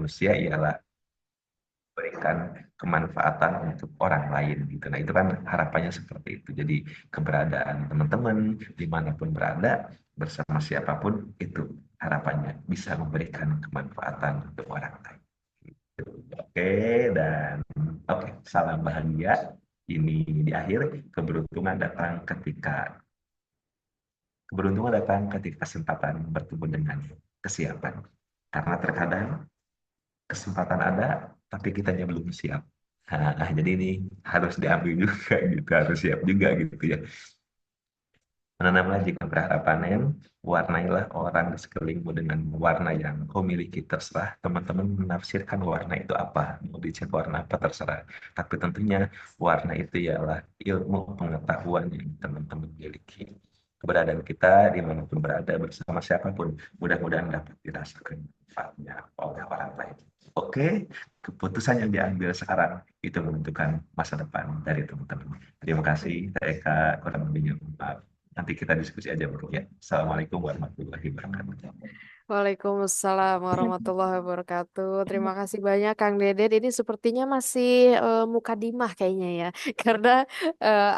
manusia ialah berikan kemanfaatan untuk orang lain gitu. Nah, itu kan harapannya seperti itu. Jadi keberadaan teman-teman dimanapun berada bersama siapapun itu harapannya bisa memberikan kemanfaatan untuk orang lain. Oke, dan oke, salam bahagia. Ini di akhir keberuntungan datang ketika kesempatan bertemu dengan kesiapan. Karena terkadang kesempatan ada, tapi kitanya belum siap. Nah, jadi ini harus diambil juga gitu, harus siap juga gitu ya. Menanamlah jika berharap panen, warnailah orang di sekelilingmu dengan warna yang kau miliki. Terserah teman-teman menafsirkan warna itu apa, mau dicat warna apa terserah. Tapi tentunya warna itu ialah ilmu pengetahuan yang teman-teman miliki. Keberadaan kita dimanapun berada bersama siapapun, mudah-mudahan dapat dirasakan manfaatnya oleh orang lain. Oke, keputusan yang diambil sekarang itu menentukan masa depan dari teman-teman. Terima kasih, Eka, kurang lebihnya. Maaf. Nanti kita diskusi aja bro ya. Assalamualaikum warahmatullahi wabarakatuh. Waalaikumsalam warahmatullahi wabarakatuh. Terima kasih banyak Kang Deden. Ini sepertinya masih mukadimah kayaknya ya, karena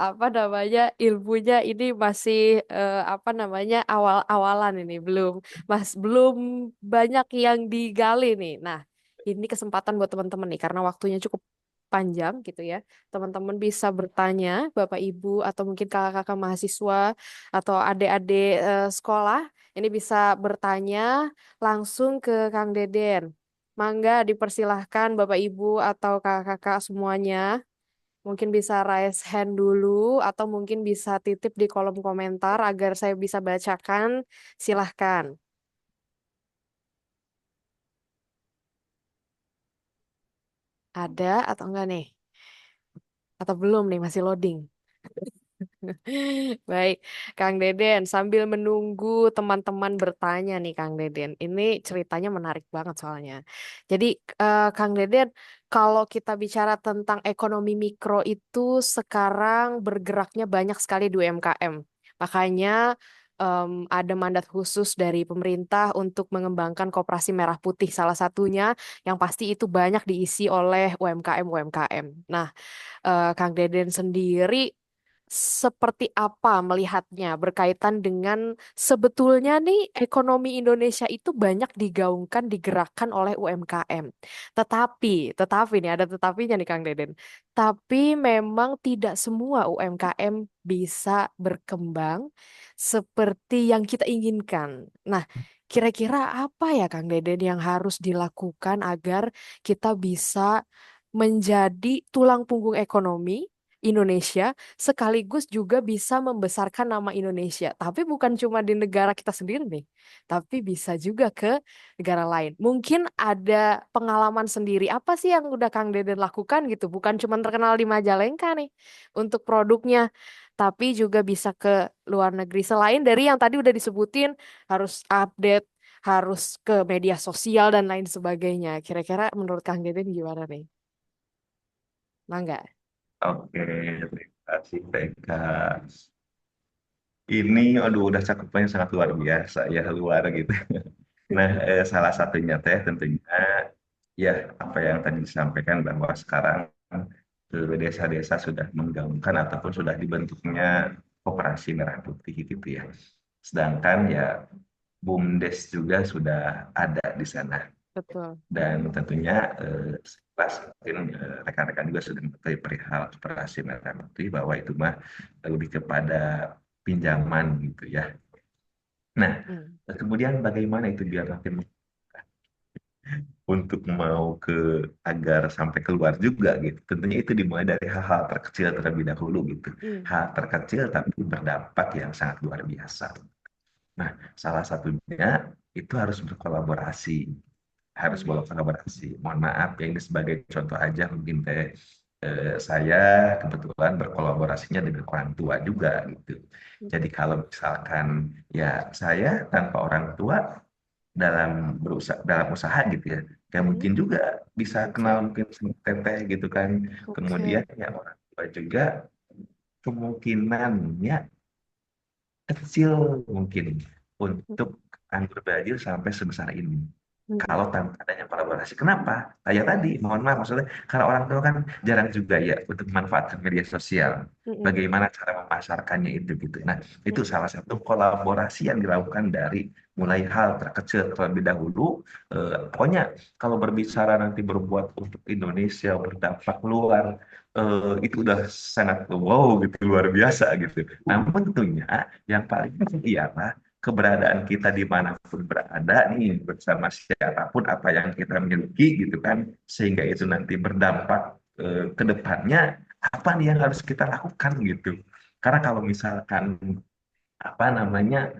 apa namanya ilmunya ini masih apa namanya awal-awalan ini belum banyak yang digali nih. Nah, ini kesempatan buat teman-teman nih karena waktunya cukup panjang gitu ya. Teman-teman bisa bertanya, Bapak Ibu atau mungkin kakak-kakak mahasiswa atau adik-adik sekolah ini bisa bertanya langsung ke Kang Deden. Mangga dipersilahkan Bapak Ibu atau kakak-kakak semuanya. Mungkin bisa raise hand dulu atau mungkin bisa titip di kolom komentar agar saya bisa bacakan. Silahkan. Ada atau enggak nih? Atau belum nih, masih loading? Baik, Kang Deden, sambil menunggu teman-teman bertanya nih, Kang Deden. Ini ceritanya menarik banget soalnya. Jadi, Kang Deden, kalau kita bicara tentang ekonomi mikro itu sekarang bergeraknya banyak sekali di UMKM. Makanya ada mandat khusus dari pemerintah untuk mengembangkan koperasi merah putih. Salah satunya yang pasti itu banyak diisi oleh UMKM-UMKM. Nah, Kang Deden sendiri seperti apa melihatnya berkaitan dengan sebetulnya nih ekonomi Indonesia itu banyak digaungkan, digerakkan oleh UMKM. Tetapi nih ada tetapinya nih Kang Deden. Tapi memang tidak semua UMKM bisa berkembang seperti yang kita inginkan. Nah, kira-kira apa ya Kang Deden yang harus dilakukan agar kita bisa menjadi tulang punggung ekonomi Indonesia sekaligus juga bisa membesarkan nama Indonesia. Tapi bukan cuma di negara kita sendiri nih, tapi bisa juga ke negara lain. Mungkin ada pengalaman sendiri apa sih yang udah Kang Deden lakukan gitu, bukan cuma terkenal di Majalengka nih untuk produknya, tapi juga bisa ke luar negeri. Selain dari yang tadi udah disebutin, harus update, harus ke media sosial dan lain sebagainya. Kira-kira menurut Kang Deden gimana nih? Mangga. Oke, terima kasih Eka. Ini, aduh, udah cakupannya sangat luar biasa ya, luar gitu. Nah, salah satunya teh tentunya ya apa yang tadi disampaikan bahwa sekarang desa-desa sudah menggaungkan ataupun sudah dibentuknya koperasi merah putih gitu ya. Sedangkan ya BUMDes juga sudah ada di sana. Betul. Dan tentunya sekelas mungkin rekan-rekan juga sudah mengetahui perihal koperasi merah putih bahwa itu mah lebih kepada pinjaman gitu ya. Nah, Hmm. kemudian bagaimana itu biar nanti untuk mau ke agar sampai keluar juga gitu. Tentunya itu dimulai dari hal-hal terkecil terlebih dahulu gitu. Hmm. Hal terkecil tapi berdampak yang sangat luar biasa. Nah, salah satunya itu harus berkolaborasi. Harus Hmm. berkolaborasi. Mohon maaf ya ini sebagai contoh aja mungkin saya kebetulan berkolaborasinya dengan orang tua juga gitu. Jadi kalau misalkan ya saya tanpa orang tua dalam usaha gitu ya gak Hmm. mungkin juga bisa kenal Oke. mungkin sama teteh gitu kan kemudian Oke. ya orang tua juga kemungkinannya kecil mungkin untuk anggur baju sampai sebesar ini Mm-mm. kalau tanpa adanya kolaborasi. Kenapa? Kayak tadi, mohon maaf, maksudnya karena orang tua kan jarang juga ya untuk memanfaatkan media sosial. Mm-mm. Bagaimana cara memasarkannya itu gitu. Nah, itu Mm-mm. salah satu kolaborasi yang dilakukan dari mulai hal terkecil terlebih dahulu. Pokoknya kalau berbicara nanti berbuat untuk Indonesia, berdampak luar, itu udah sangat wow gitu, luar biasa gitu. Namun tentunya yang paling penting ialah keberadaan kita dimanapun berada nih bersama siapapun apa yang kita miliki gitu kan sehingga itu nanti berdampak ke depannya apa nih yang harus kita lakukan gitu karena kalau misalkan apa namanya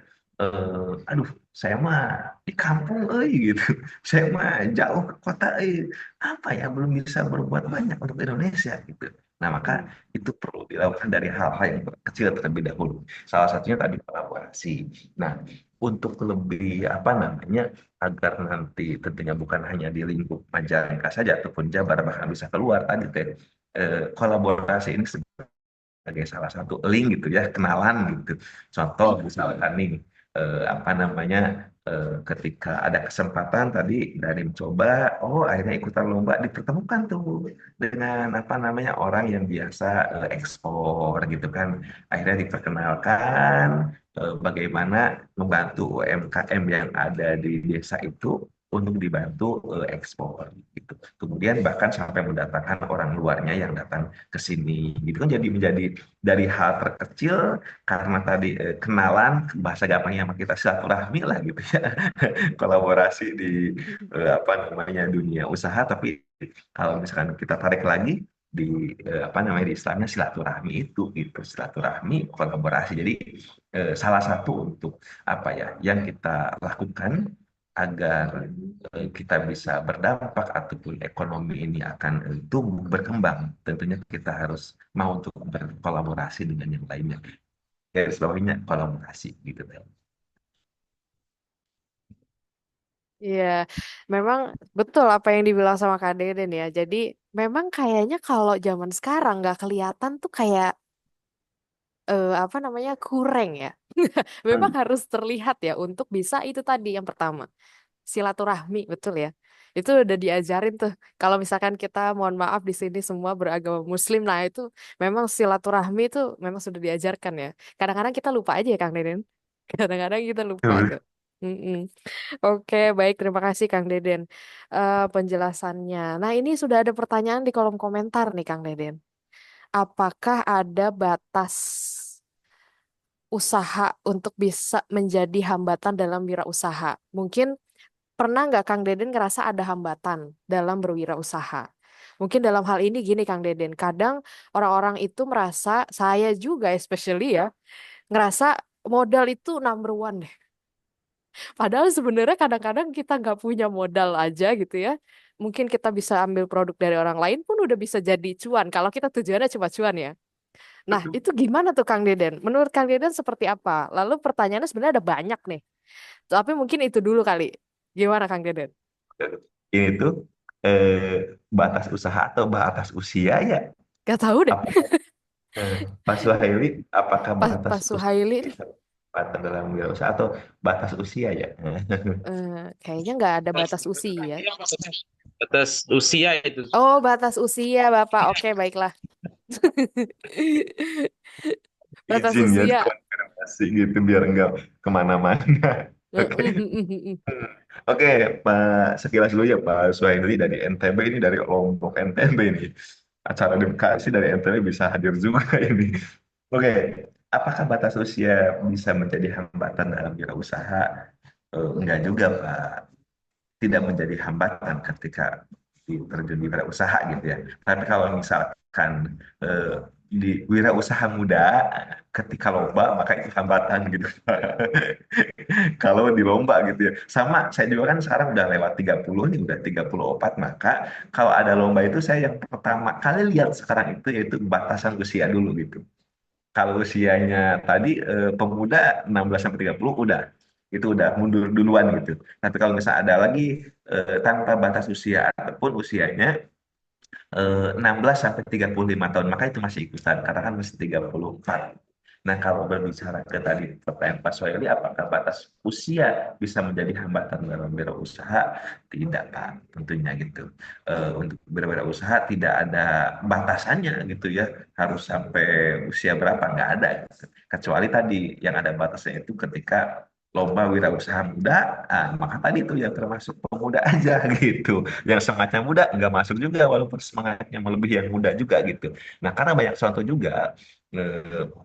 aduh saya mah di kampung gitu saya mah jauh ke kota apa ya belum bisa berbuat banyak untuk Indonesia gitu nah maka Mm. itu perlu dilakukan dari hal-hal yang kecil terlebih dahulu salah satunya tadi kolaborasi nah untuk lebih apa namanya agar nanti tentunya bukan hanya di lingkup Majalengka saja ataupun Jabar bahkan bisa keluar tadi teh kolaborasi ini sebagai salah satu link gitu ya, kenalan gitu. Contoh misalkan nih, apa namanya, ketika ada kesempatan tadi dari mencoba, oh akhirnya ikutan lomba dipertemukan tuh dengan apa namanya orang yang biasa ekspor gitu kan. Akhirnya diperkenalkan bagaimana membantu UMKM yang ada di desa itu untuk dibantu ekspor gitu. Kemudian bahkan sampai mendatangkan orang luarnya yang datang ke sini gitu kan jadi menjadi dari hal terkecil karena tadi kenalan bahasa gampangnya sama kita silaturahmi lah gitu ya kolaborasi di apa namanya dunia usaha tapi kalau misalkan kita tarik lagi di apa namanya di Islamnya silaturahmi itu gitu silaturahmi kolaborasi jadi salah satu untuk apa ya yang kita lakukan agar kita bisa berdampak ataupun ekonomi ini akan tumbuh berkembang tentunya kita harus mau untuk berkolaborasi dengan yang lainnya garis bawahnya kolaborasi gitu kan. Iya, memang betul apa yang dibilang sama Kak Deden ya. Jadi memang kayaknya kalau zaman sekarang nggak kelihatan tuh kayak apa namanya kurang ya. Memang Hmm. harus terlihat ya untuk bisa itu tadi yang pertama silaturahmi betul ya. Itu udah diajarin tuh. Kalau misalkan kita mohon maaf di sini semua beragama Muslim, nah itu memang silaturahmi itu memang sudah diajarkan ya. Kadang-kadang kita lupa aja ya Kang Deden. Kadang-kadang kita lupa tuh. Mm-mm. Oke, baik. Terima kasih Kang Deden penjelasannya. Nah, ini sudah ada pertanyaan di kolom komentar nih Kang Deden. Apakah ada batas usaha untuk bisa menjadi hambatan dalam wirausaha? Mungkin pernah nggak Kang Deden ngerasa ada hambatan dalam berwirausaha? Mungkin dalam hal ini gini Kang Deden, kadang orang-orang itu merasa, saya juga especially ya, ngerasa modal itu number one deh. Padahal sebenarnya kadang-kadang kita nggak punya modal aja gitu ya. Mungkin kita bisa ambil produk dari orang lain pun udah bisa jadi cuan. Kalau kita tujuannya cuma cuan ya. Nah, Betul. itu gimana tuh Kang Deden? Menurut Kang Deden seperti apa? Lalu pertanyaannya sebenarnya ada banyak nih. Tapi mungkin itu dulu kali. Gimana Kang Deden? Ini tuh batas usaha atau batas usia ya Gak tahu deh. apa Pak Suhaili apakah batas Pak usia Suhaili bisa batas dalam wirausaha atau batas usia ya kayaknya nggak ada batas usia. Batas usia itu. Oh, batas usia, Bapak. Oke, baiklah. Batas izin ya usia. konfirmasi gitu biar nggak kemana-mana. Oke. Oke, Pak, sekilas dulu ya Pak Suhaili dari NTB ini dari Lombok NTB ini. Acara demokrasi dari NTB bisa hadir juga ini. Oke, apakah batas usia bisa menjadi hambatan dalam wirausaha? Enggak juga, Pak. Tidak menjadi hambatan ketika terjun di wirausaha gitu ya. Tapi kalau misalkan di wirausaha muda, ketika lomba maka itu hambatan gitu. Kalau di lomba gitu ya. Sama saya juga kan sekarang udah lewat 30 nih, udah 34 maka kalau ada lomba itu saya yang pertama kali lihat sekarang itu yaitu batasan usia dulu gitu. Kalau usianya tadi pemuda 16 sampai 30 udah itu udah mundur duluan gitu. Tapi kalau misalnya ada lagi tanpa batas usia ataupun usianya 16 sampai 35 tahun maka itu masih ikutan karena kan masih 34. Nah, kalau berbicara ke tadi pertanyaan Pak Soeli, apakah batas usia bisa menjadi hambatan dalam berwirausaha? Tidak, Pak. Tentunya gitu. Untuk berwirausaha tidak ada batasannya gitu ya. Harus sampai usia berapa? Nggak ada. Gitu. Kecuali tadi yang ada batasnya itu ketika lomba wirausaha muda, maka tadi itu yang termasuk pemuda aja gitu. Yang semangatnya muda nggak masuk juga, walaupun semangatnya melebihi yang muda juga gitu. Nah, karena banyak contoh juga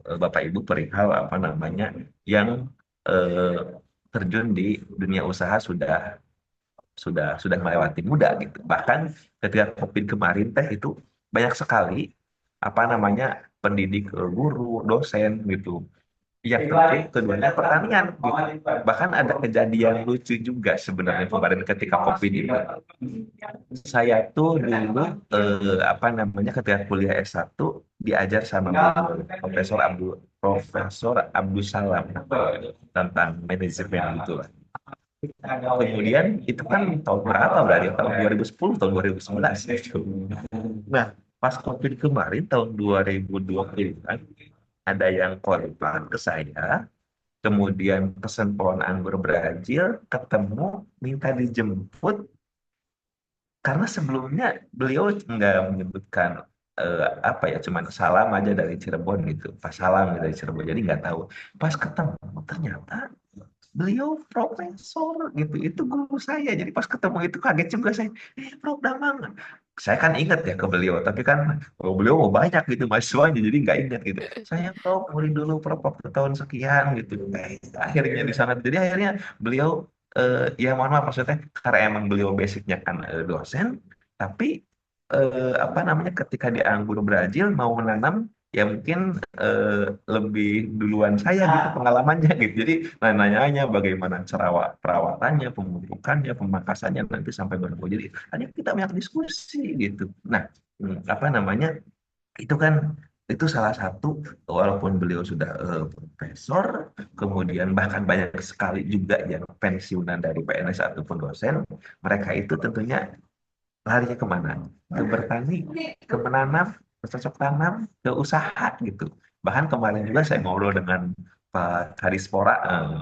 Bapak Ibu perihal apa namanya yang eh, terjun di dunia usaha sudah melewati muda gitu. Bahkan ketika COVID kemarin teh itu banyak sekali apa namanya pendidik, guru, dosen gitu yang terjun ke dunia pertanian gitu. Bahkan ada kejadian lucu juga sebenarnya kemarin ketika COVID ini. Saya tuh dulu apa namanya ketika kuliah S1 diajar sama Profesor Abdul Salam tentang manajemen gitu lah. Kemudian itu kan tahun berapa berarti? Tahun 2010, tahun 2011 gitu. Nah, pas COVID kemarin tahun 2020 kan ada yang kontak ke saya, kemudian pesen pohon anggur Brazil, ketemu, minta dijemput, karena sebelumnya beliau nggak menyebutkan apa ya, cuman salam aja dari Cirebon gitu, pas salam gitu dari Cirebon, jadi nggak tahu. Pas ketemu ternyata beliau profesor gitu, itu guru saya. Jadi pas ketemu itu kaget juga saya, Prof Damang. Saya kan ingat ya ke beliau, tapi kan beliau mau banyak gitu mahasiswanya, jadi nggak ingat gitu. Saya Prof murid dulu Prof waktu tahun sekian gitu. Akhirnya di sana, jadi akhirnya beliau ya mohon maaf maksudnya karena emang beliau basicnya kan dosen, tapi apa namanya ketika di Anggur Brazil mau menanam ya mungkin eh, lebih duluan saya gitu pengalamannya gitu. Jadi nanya-nanya bagaimana cara perawatannya, pemupukannya, pemangkasannya nanti sampai berapa. Jadi hanya kita banyak diskusi gitu. Nah, apa namanya itu kan itu salah satu, walaupun beliau sudah profesor, kemudian bahkan banyak sekali juga yang pensiunan dari PNS ataupun dosen, mereka itu tentunya larinya kemana? Ke bertani, ke menanam, bercocok tanam, ke usaha gitu. Bahkan kemarin juga saya ngobrol dengan Pak Kadispora,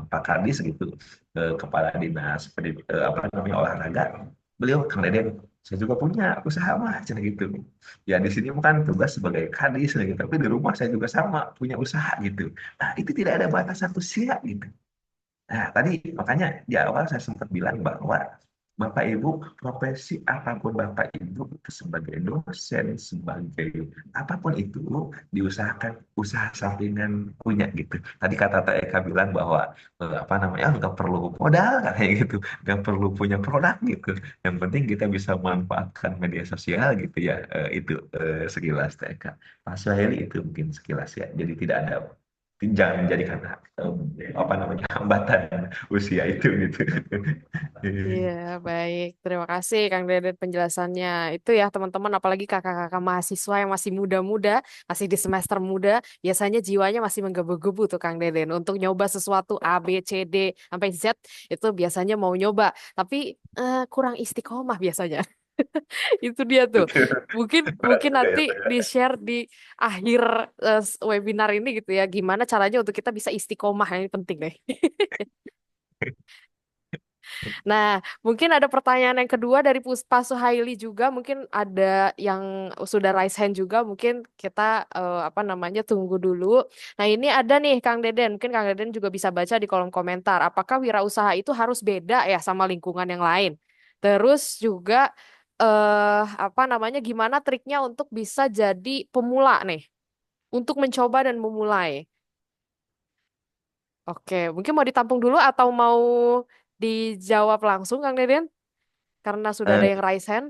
Pak Kadis gitu, Kepala Dinas apa namanya olahraga. Beliau Kang Deden, saya juga punya usaha mah, cina gitu. Ya di sini bukan tugas sebagai kadis gitu, tapi di rumah saya juga sama punya usaha gitu. Nah itu tidak ada batasan usia gitu. Nah, tadi makanya di awal saya sempat bilang bahwa Bapak Ibu, profesi apapun Bapak Ibu sebagai dosen, sebagai apapun itu, diusahakan usaha sampingan punya gitu. Tadi kata Teh Eka bilang bahwa apa namanya nggak perlu modal kayak gitu, nggak perlu punya produk gitu. Yang penting kita bisa memanfaatkan media sosial gitu ya. Itu sekilas Teh Eka. Pak Suhaili itu mungkin sekilas ya. Jadi tidak ada, jangan menjadikan apa namanya hambatan usia itu gitu. Iya, baik. Terima kasih Kang Deden penjelasannya. Itu ya teman-teman, apalagi kakak-kakak mahasiswa yang masih muda-muda, masih di semester muda, biasanya jiwanya masih menggebu-gebu tuh Kang Deden. Untuk nyoba sesuatu A, B, C, D, sampai Z, itu biasanya mau nyoba. Tapi kurang istiqomah biasanya. Itu dia tuh. Mungkin Berat mungkin juga ya nanti saya. di-share di akhir webinar ini gitu ya, gimana caranya untuk kita bisa istiqomah. Ini penting deh. Nah, mungkin ada pertanyaan yang kedua dari Puspa Suhaili juga, mungkin ada yang sudah raise hand juga, mungkin kita apa namanya tunggu dulu. Nah, ini ada nih Kang Deden, mungkin Kang Deden juga bisa baca di kolom komentar. Apakah wirausaha itu harus beda ya sama lingkungan yang lain? Terus juga apa namanya gimana triknya untuk bisa jadi pemula nih, untuk mencoba dan memulai. Oke, mungkin mau ditampung dulu atau mau dijawab langsung Kang Deden? Karena sudah ada Eh, yang raise hand.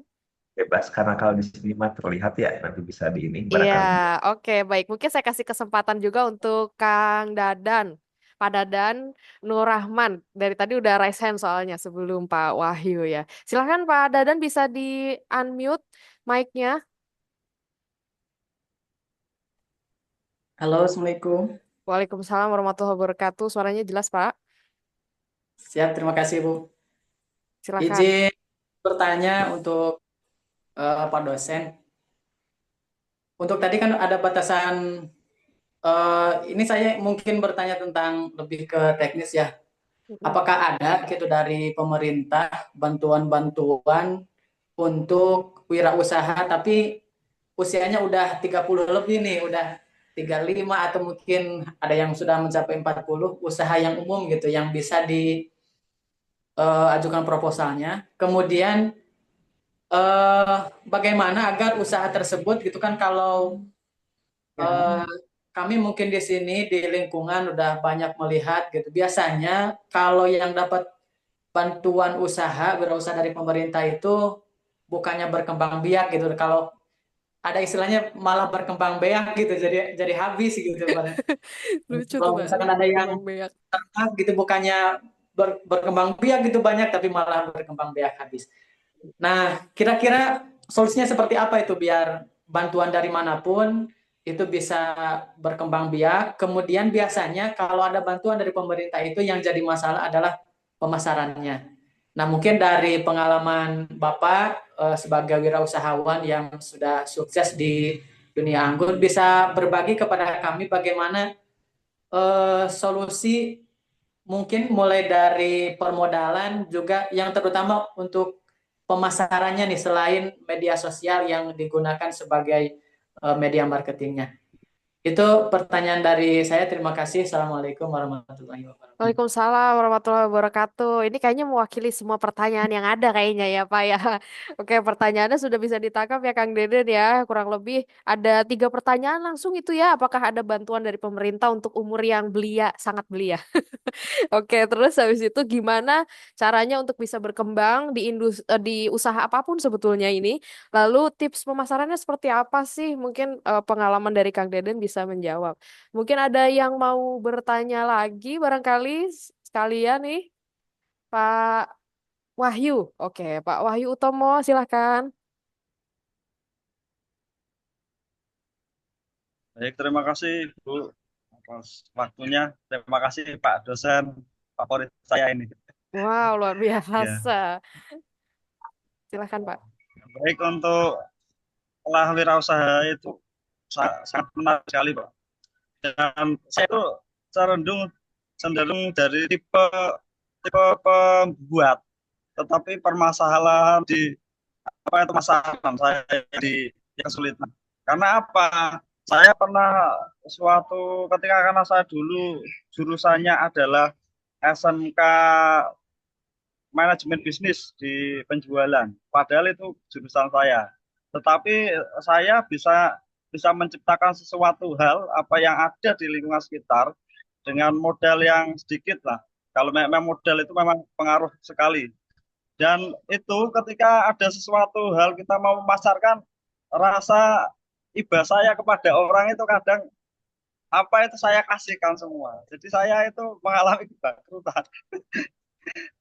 Bebas karena kalau di sini mah terlihat ya, nanti bisa di ini Iya, barangkali. oke, baik. Mungkin saya kasih kesempatan juga untuk Kang Dadan. Pak Dadan Nur Rahman. Dari tadi udah raise hand soalnya sebelum Pak Wahyu ya. Silahkan Pak Dadan bisa di-unmute mic-nya. Halo, Assalamualaikum. Waalaikumsalam warahmatullahi wabarakatuh. Suaranya jelas, Pak. Siap, terima kasih, Bu. Silahkan. Izin bertanya untuk Pak dosen. Untuk tadi kan ada batasan ini saya mungkin bertanya tentang lebih ke teknis ya. Mm-mm. Apakah ada gitu dari pemerintah bantuan-bantuan untuk wirausaha tapi usianya udah 30 lebih nih, udah 35 atau mungkin ada yang sudah mencapai 40, usaha yang umum gitu yang bisa diajukan proposalnya. Kemudian bagaimana agar usaha tersebut gitu kan kalau eh, kami mungkin di sini di lingkungan udah banyak melihat gitu. Biasanya kalau yang dapat bantuan usaha berusaha dari pemerintah itu bukannya berkembang biak gitu. Kalau ada istilahnya malah berkembang biak gitu. Jadi habis gitu. Lucu tuh, Kalau Pak. misalkan ada yang Kembang beak. gitu bukannya berkembang biak gitu banyak tapi malah berkembang biak habis. Nah, kira-kira solusinya seperti apa itu biar bantuan dari manapun itu bisa berkembang biak. Kemudian biasanya kalau ada bantuan dari pemerintah itu yang jadi masalah adalah pemasarannya. Nah, mungkin dari pengalaman Bapak sebagai wirausahawan yang sudah sukses di dunia anggur bisa berbagi kepada kami bagaimana solusi mungkin mulai dari permodalan juga yang terutama untuk pemasarannya nih selain media sosial yang digunakan sebagai media marketingnya. Itu pertanyaan dari saya. Terima kasih. Assalamualaikum warahmatullahi wabarakatuh. Waalaikumsalam warahmatullahi wabarakatuh. Ini kayaknya mewakili semua pertanyaan yang ada kayaknya ya, Pak ya. Oke, pertanyaannya sudah bisa ditangkap ya, Kang Deden ya. Kurang lebih ada 3 pertanyaan langsung itu ya. Apakah ada bantuan dari pemerintah untuk umur yang belia, sangat belia? Oke, terus habis itu gimana caranya untuk bisa berkembang di usaha apapun sebetulnya ini? Lalu tips pemasarannya seperti apa sih? Mungkin pengalaman dari Kang Deden bisa menjawab. Mungkin ada yang mau bertanya lagi barangkali sekalian nih, Pak Wahyu. Oke, Pak Wahyu Utomo, silahkan. Baik, terima kasih Bu atas waktunya. Terima kasih Pak dosen favorit saya ini. Wow, luar Ya, biasa. Silahkan, Pak. baik untuk olah wirausaha itu sangat menarik sekali Pak. Dan saya itu cenderung dari tipe tipe pembuat, tetapi permasalahan di apa itu pemasaran saya di yang kesulitan. Karena apa? Saya pernah suatu ketika karena saya dulu jurusannya adalah SMK manajemen bisnis di penjualan. Padahal itu jurusan saya. Tetapi saya bisa bisa menciptakan sesuatu hal apa yang ada di lingkungan sekitar dengan modal yang sedikit lah. Kalau memang modal itu memang pengaruh sekali. Dan itu ketika ada sesuatu hal kita mau memasarkan, rasa iba saya kepada orang itu kadang apa itu saya kasihkan semua. Jadi saya itu mengalami kebangkrutan.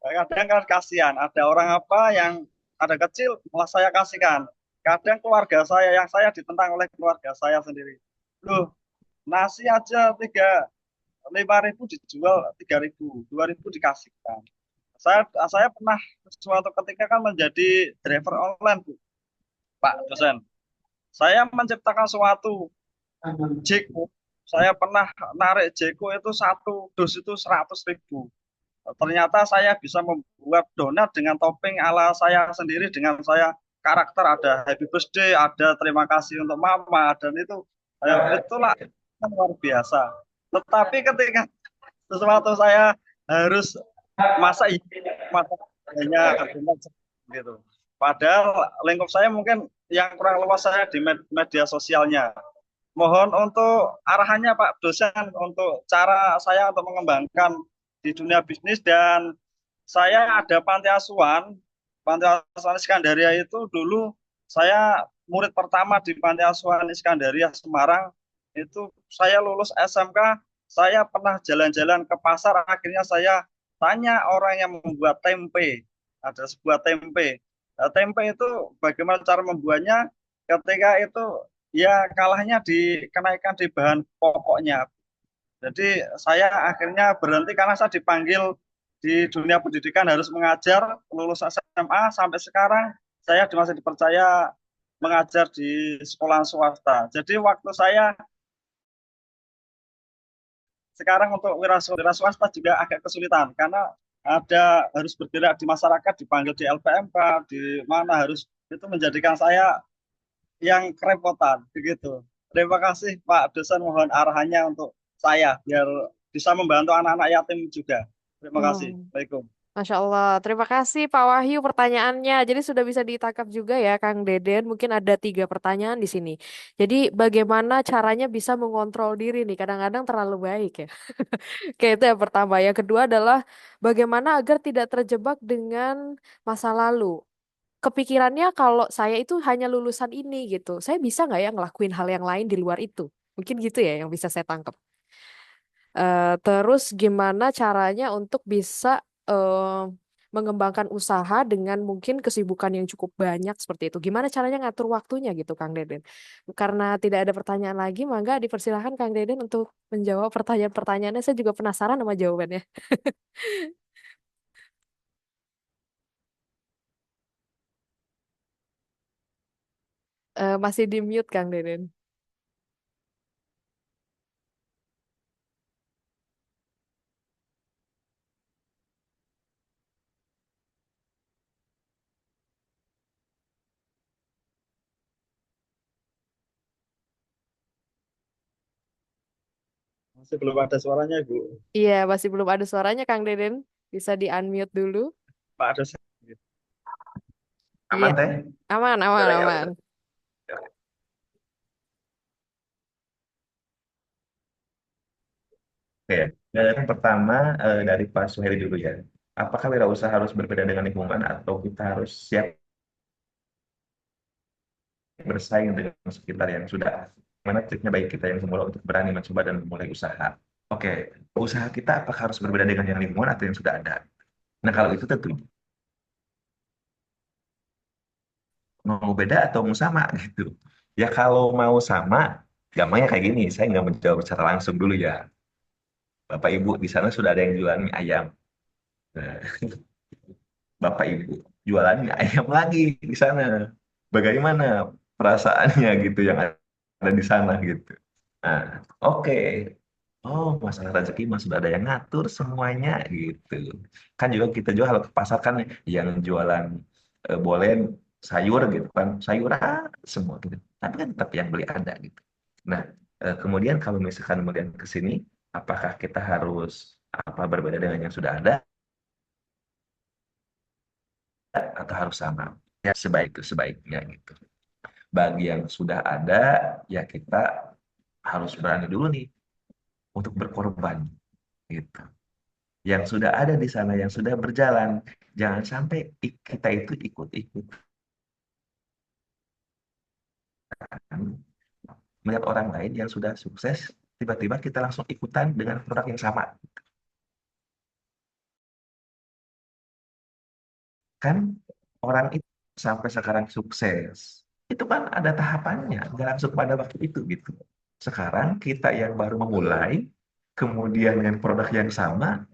Kadang kan kasihan, ada orang apa yang ada kecil malah saya kasihkan. Kadang keluarga saya yang saya ditentang oleh keluarga saya sendiri. Loh, nasi aja 5.000 dijual 3.000, 2.000 dikasihkan. Saya pernah suatu ketika kan menjadi driver online Bu, Pak dosen. Saya menciptakan suatu Jeko. Saya pernah narik Jeko itu satu dus itu 100.000. Ternyata saya bisa membuat donat dengan topping ala saya sendiri dengan saya karakter ada happy birthday, ada terima kasih untuk mama dan itu itulah luar biasa. Tetapi ketika sesuatu saya harus masa iya masa hanya gitu. Padahal lingkup saya mungkin yang kurang luas saya di media sosialnya. Mohon untuk arahannya Pak dosen untuk cara saya untuk mengembangkan di dunia bisnis dan saya ada panti asuhan Iskandaria itu dulu saya murid pertama di panti asuhan Iskandaria Semarang itu saya lulus SMK saya pernah jalan-jalan ke pasar akhirnya saya tanya orang yang membuat tempe ada sebuah tempe. Tempe itu bagaimana cara membuatnya ketika itu ya kalahnya dikenaikan di bahan pokoknya. Jadi saya akhirnya berhenti karena saya dipanggil di dunia pendidikan harus mengajar lulus SMA sampai sekarang saya masih dipercaya mengajar di sekolah swasta. Jadi waktu saya sekarang untuk wira swasta juga agak kesulitan karena ada harus bergerak di masyarakat, dipanggil di LPMK, di mana harus itu menjadikan saya yang kerepotan begitu. Terima kasih Pak dosen, mohon arahannya untuk saya biar bisa membantu anak-anak yatim juga. Terima kasih. Hmm. Waalaikumsalam. Masya Allah, terima kasih Pak Wahyu pertanyaannya. Jadi sudah bisa ditangkap juga ya Kang Deden. Mungkin ada 3 pertanyaan di sini. Jadi bagaimana caranya bisa mengontrol diri nih? Kadang-kadang terlalu baik ya. Oke, itu yang pertama. Yang kedua adalah bagaimana agar tidak terjebak dengan masa lalu. Kepikirannya kalau saya itu hanya lulusan ini gitu. Saya bisa nggak ya ngelakuin hal yang lain di luar itu? Mungkin gitu ya yang bisa saya tangkap. Terus gimana caranya untuk bisa mengembangkan usaha dengan mungkin kesibukan yang cukup banyak seperti itu. Gimana caranya ngatur waktunya gitu, Kang Deden? Karena tidak ada pertanyaan lagi, maka dipersilahkan Kang Deden untuk menjawab pertanyaan-pertanyaannya. Saya juga penasaran sama jawabannya. Masih di mute, Kang Deden. Masih belum ada suaranya, Bu. Iya, masih belum ada suaranya, Kang Deden. Bisa di-unmute dulu. Pak dosen. Iya, Aman teh? aman, aman, Suaranya aman. Oke, yang pertama dari Pak Suheri dulu ya. Apakah wirausaha harus berbeda dengan lingkungan atau kita harus siap bersaing dengan sekitar yang sudah? Mana triknya baik kita yang semula untuk berani mencoba dan memulai usaha? Oke, usaha kita apakah harus berbeda dengan yang lingkungan atau yang sudah ada? Nah, kalau itu tentu mau beda atau mau sama gitu. Ya kalau mau sama, gampangnya kayak gini. Saya nggak menjawab secara langsung dulu ya. Bapak Ibu di sana sudah ada yang jualan mie ayam. Nah, Bapak Ibu jualan mie ayam lagi di sana. Bagaimana perasaannya gitu yang ada di sana gitu. Nah, oke. Oh, masalah rezeki mah sudah ada yang ngatur semuanya gitu. Kan juga kita jual kalau ke pasar kan yang jualan bolen sayur gitu kan, sayuran semua gitu. Tapi kan tetap yang beli ada gitu. Nah, kemudian kalau misalkan kemudian ke sini, apakah kita harus apa berbeda dengan yang sudah ada atau harus sama? Ya sebaiknya gitu. Bagi yang sudah ada, ya kita harus berani dulu nih untuk berkorban gitu. Yang sudah ada di sana, yang sudah berjalan, jangan sampai kita itu ikut-ikut melihat orang lain yang sudah sukses, tiba-tiba kita langsung ikutan dengan produk yang sama. Kan orang itu sampai sekarang sukses, itu kan ada tahapannya, nggak langsung pada waktu itu gitu. Sekarang kita yang baru memulai, kemudian dengan produk yang sama,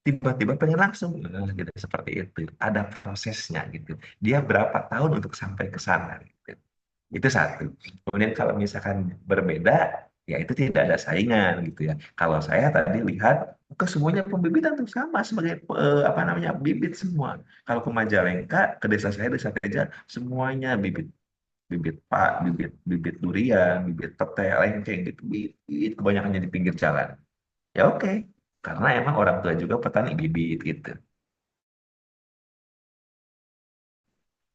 tiba-tiba pengen langsung gitu seperti itu ada prosesnya gitu dia berapa tahun untuk sampai ke sana gitu. Itu satu. Kemudian kalau misalkan berbeda ya itu tidak ada saingan gitu ya kalau saya tadi lihat ke semuanya pembibitan tuh sama sebagai apa namanya bibit semua kalau ke Majalengka ke desa saya desa Teja semuanya bibit bibit pak bibit bibit durian bibit pete lengkeng gitu bibit kebanyakannya di pinggir jalan ya oke karena emang orang tua juga petani bibit gitu.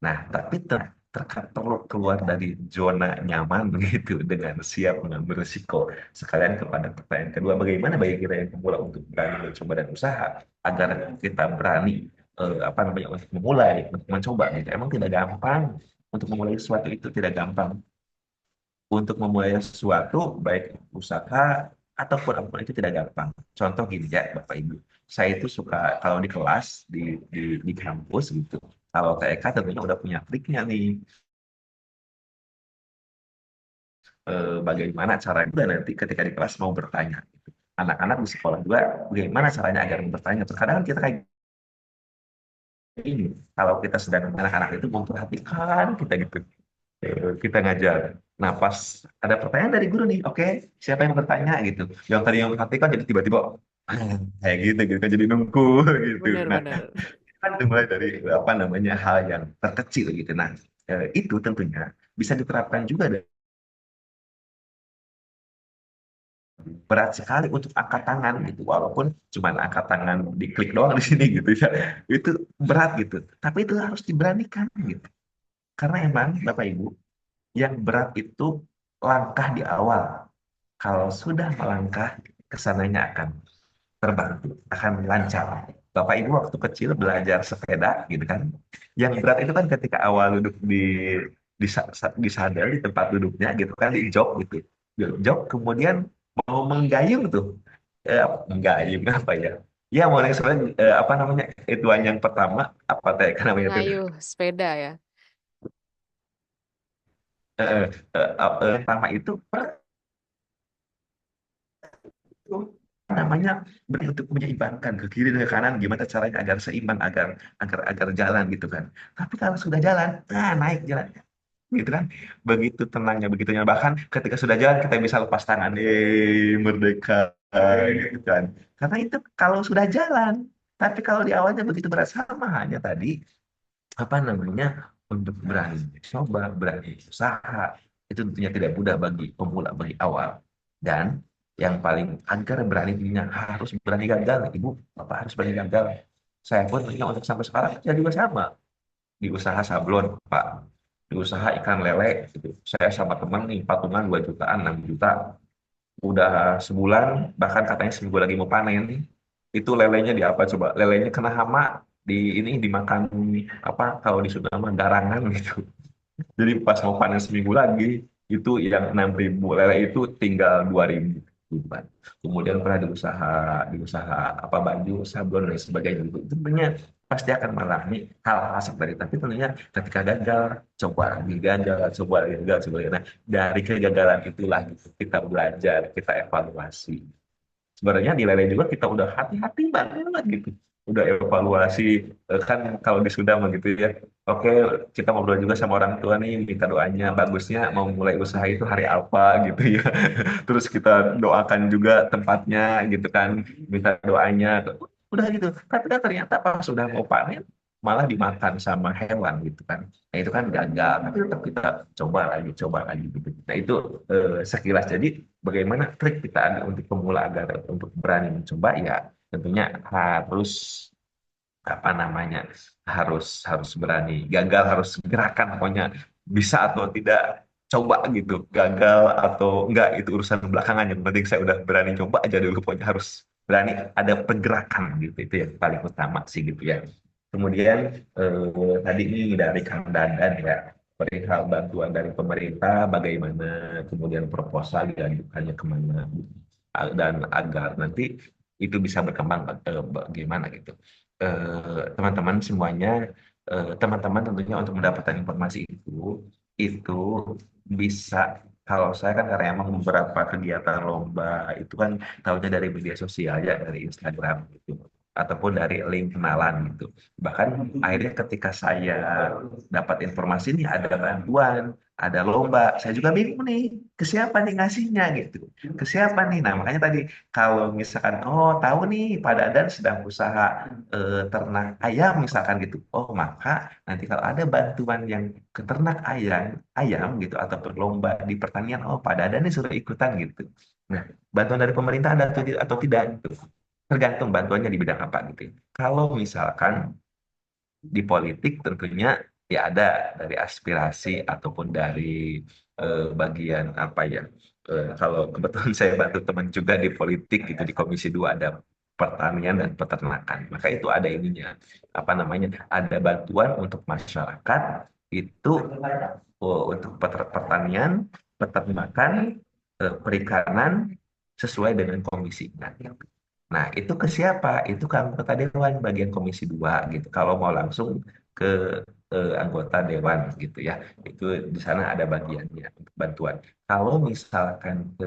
Nah, tapi perlu keluar dari zona nyaman gitu dengan siap mengambil risiko. Sekalian kepada pertanyaan kedua, bagaimana bagi kita yang pemula untuk berani mencoba dan usaha agar kita berani apa namanya untuk memulai, untuk mencoba gitu. Emang tidak gampang untuk memulai sesuatu itu tidak gampang. Untuk memulai sesuatu baik usaha ataupun apapun itu tidak gampang. Contoh gini ya Bapak Ibu, saya itu suka kalau di kelas di kampus gitu. Kalau TK tentunya udah punya triknya nih. Bagaimana caranya dan nanti ketika di kelas mau bertanya. Gitu. Anak-anak di sekolah juga bagaimana caranya agar bertanya. Terkadang kan kita kayak ini kalau kita sedang anak-anak itu memperhatikan kita gitu. Kita ngajar. Nah, pas ada pertanyaan dari guru nih, oke, siapa yang bertanya gitu. Yang tadi yang perhatikan jadi tiba-tiba kayak gitu kan jadi nunggu gitu. Nah, Benar-benar. kan dimulai dari apa namanya hal yang terkecil gitu. Nah, itu tentunya bisa diterapkan juga berat sekali untuk angkat tangan gitu walaupun cuma angkat tangan diklik doang di sini gitu ya itu berat gitu tapi itu harus diberanikan gitu karena emang Bapak Ibu yang berat itu langkah di awal kalau sudah melangkah kesananya akan terbantu akan lancar Bapak Ibu waktu kecil belajar sepeda gitu kan yang berat itu kan ketika awal duduk di sadel di tempat duduknya gitu kan di jok gitu di jok kemudian mau menggayung tuh menggayung apa ya ya mau sebenarnya apa namanya itu yang pertama apa teh kan namanya itu Ngayuh sepeda ya. pertama itu namanya untuk menyeimbangkan ke kiri dan ke kanan gimana caranya agar seimbang agar agar agar jalan gitu kan tapi kalau sudah jalan naik jalan gitu kan begitu tenangnya begitu nyaman bahkan ketika sudah jalan kita bisa lepas tangan merdeka gitu kan karena itu kalau sudah jalan tapi kalau di awalnya begitu berat sama hanya tadi apa namanya untuk berani coba berani usaha itu tentunya tidak mudah bagi pemula bagi awal dan yang paling agar berani dirinya harus berani gagal ibu bapak harus berani gagal saya pun tentunya untuk sampai sekarang saya juga sama di usaha sablon pak di usaha ikan lele gitu. Saya sama teman nih patungan 2 jutaan 6 juta udah sebulan bahkan katanya seminggu lagi mau panen itu lelenya di apa coba lelenya kena hama di ini dimakan apa kalau di Sunda mah garangan gitu jadi pas mau panen seminggu lagi itu yang 6.000 lele itu tinggal 2.000 bulan. Kemudian pernah di usaha apa baju, sablon dan sebagainya itu tentunya pasti akan mengalami hal-hal seperti itu. Tapi tentunya ketika gagal, coba lagi gagal, coba lagi. Nah, dari kegagalan itulah gitu, kita belajar, kita evaluasi sebenarnya di Lele juga kita udah hati-hati banget gitu udah evaluasi kan kalau di Sunda mah gitu ya oke kita ngobrol juga sama orang tua nih minta doanya bagusnya mau mulai usaha itu hari apa gitu ya terus kita doakan juga tempatnya gitu kan minta doanya udah gitu tapi kan ternyata pas sudah mau panen malah dimakan sama hewan gitu kan nah itu kan gagal tapi tetap kita coba lagi gitu nah itu sekilas jadi bagaimana trik kita ada untuk pemula agar untuk berani mencoba ya tentunya harus apa namanya harus harus berani gagal harus gerakan pokoknya bisa atau tidak coba gitu gagal atau enggak itu urusan belakangan yang penting saya udah berani coba aja dulu pokoknya harus berani ada pergerakan gitu itu yang paling utama sih gitu ya kemudian tadi ini dari Kang Dadan ya perihal bantuan dari pemerintah bagaimana kemudian proposal diajukannya kemana dan agar nanti itu bisa berkembang bagaimana gitu teman-teman semuanya, teman-teman tentunya untuk mendapatkan informasi itu bisa kalau saya kan karena emang beberapa kegiatan lomba itu kan tahunya dari media sosial ya dari Instagram gitu ataupun dari link kenalan gitu. Bahkan akhirnya ketika saya dapat informasi nih ada bantuan, ada lomba, saya juga bingung nih ke siapa nih ngasihnya gitu, ke siapa nih. Nah makanya tadi kalau misalkan oh tahu nih Pak Dadan sedang usaha ternak ayam misalkan gitu. Oh, maka nanti kalau ada bantuan yang ke ternak ayam, ayam gitu atau berlomba di pertanian, oh pada ada nih suruh ikutan gitu. Nah, bantuan dari pemerintah ada atau tidak gitu. Tergantung bantuannya di bidang apa gitu. Kalau misalkan di politik tentunya ya ada dari aspirasi ataupun dari bagian apa ya kalau kebetulan saya bantu teman juga di politik gitu di Komisi 2 ada pertanian dan peternakan maka itu ada ininya apa namanya ada bantuan untuk masyarakat itu untuk pertanian peternakan perikanan sesuai dengan komisi. Nah, itu ke siapa? Itu ke anggota dewan bagian Komisi 2 gitu. Kalau mau langsung ke anggota dewan gitu ya. Itu di sana ada bagiannya untuk bantuan. Kalau misalkan ke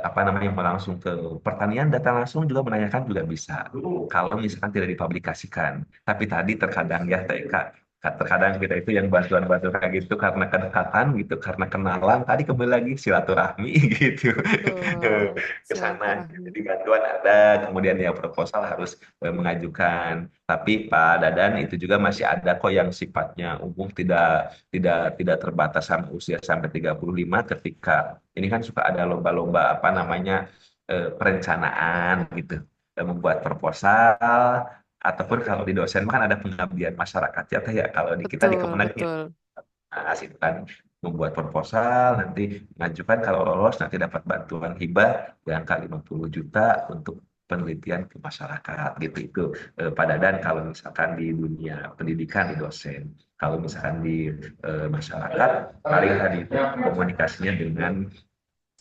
apa namanya mau langsung ke pertanian data langsung juga menanyakan juga bisa. Kalau misalkan tidak dipublikasikan. Tapi tadi terkadang ya TK Terkadang kita itu yang bantuan-bantuan kayak gitu karena kedekatan gitu, karena kenalan. Tadi kembali lagi silaturahmi gitu Betul. ke sana. Silaturahmi. Jadi bantuan ada, kemudian ya proposal harus mengajukan. Tapi Pak Dadan itu juga masih ada kok yang sifatnya umum, tidak terbatas sama usia sampai 35. Ketika ini kan suka ada lomba-lomba apa namanya perencanaan gitu. Membuat proposal ataupun kalau di dosen kan ada pengabdian masyarakat ya Teh, ya kalau di kita di Betul, Kemenag ya betul. itu kan membuat proposal nanti mengajukan kalau lolos nanti dapat bantuan hibah di angka 50 juta untuk penelitian ke masyarakat gitu itu Pak Dadan kalau misalkan di dunia pendidikan di dosen kalau misalkan di masyarakat paling tadi itu komunikasinya dengan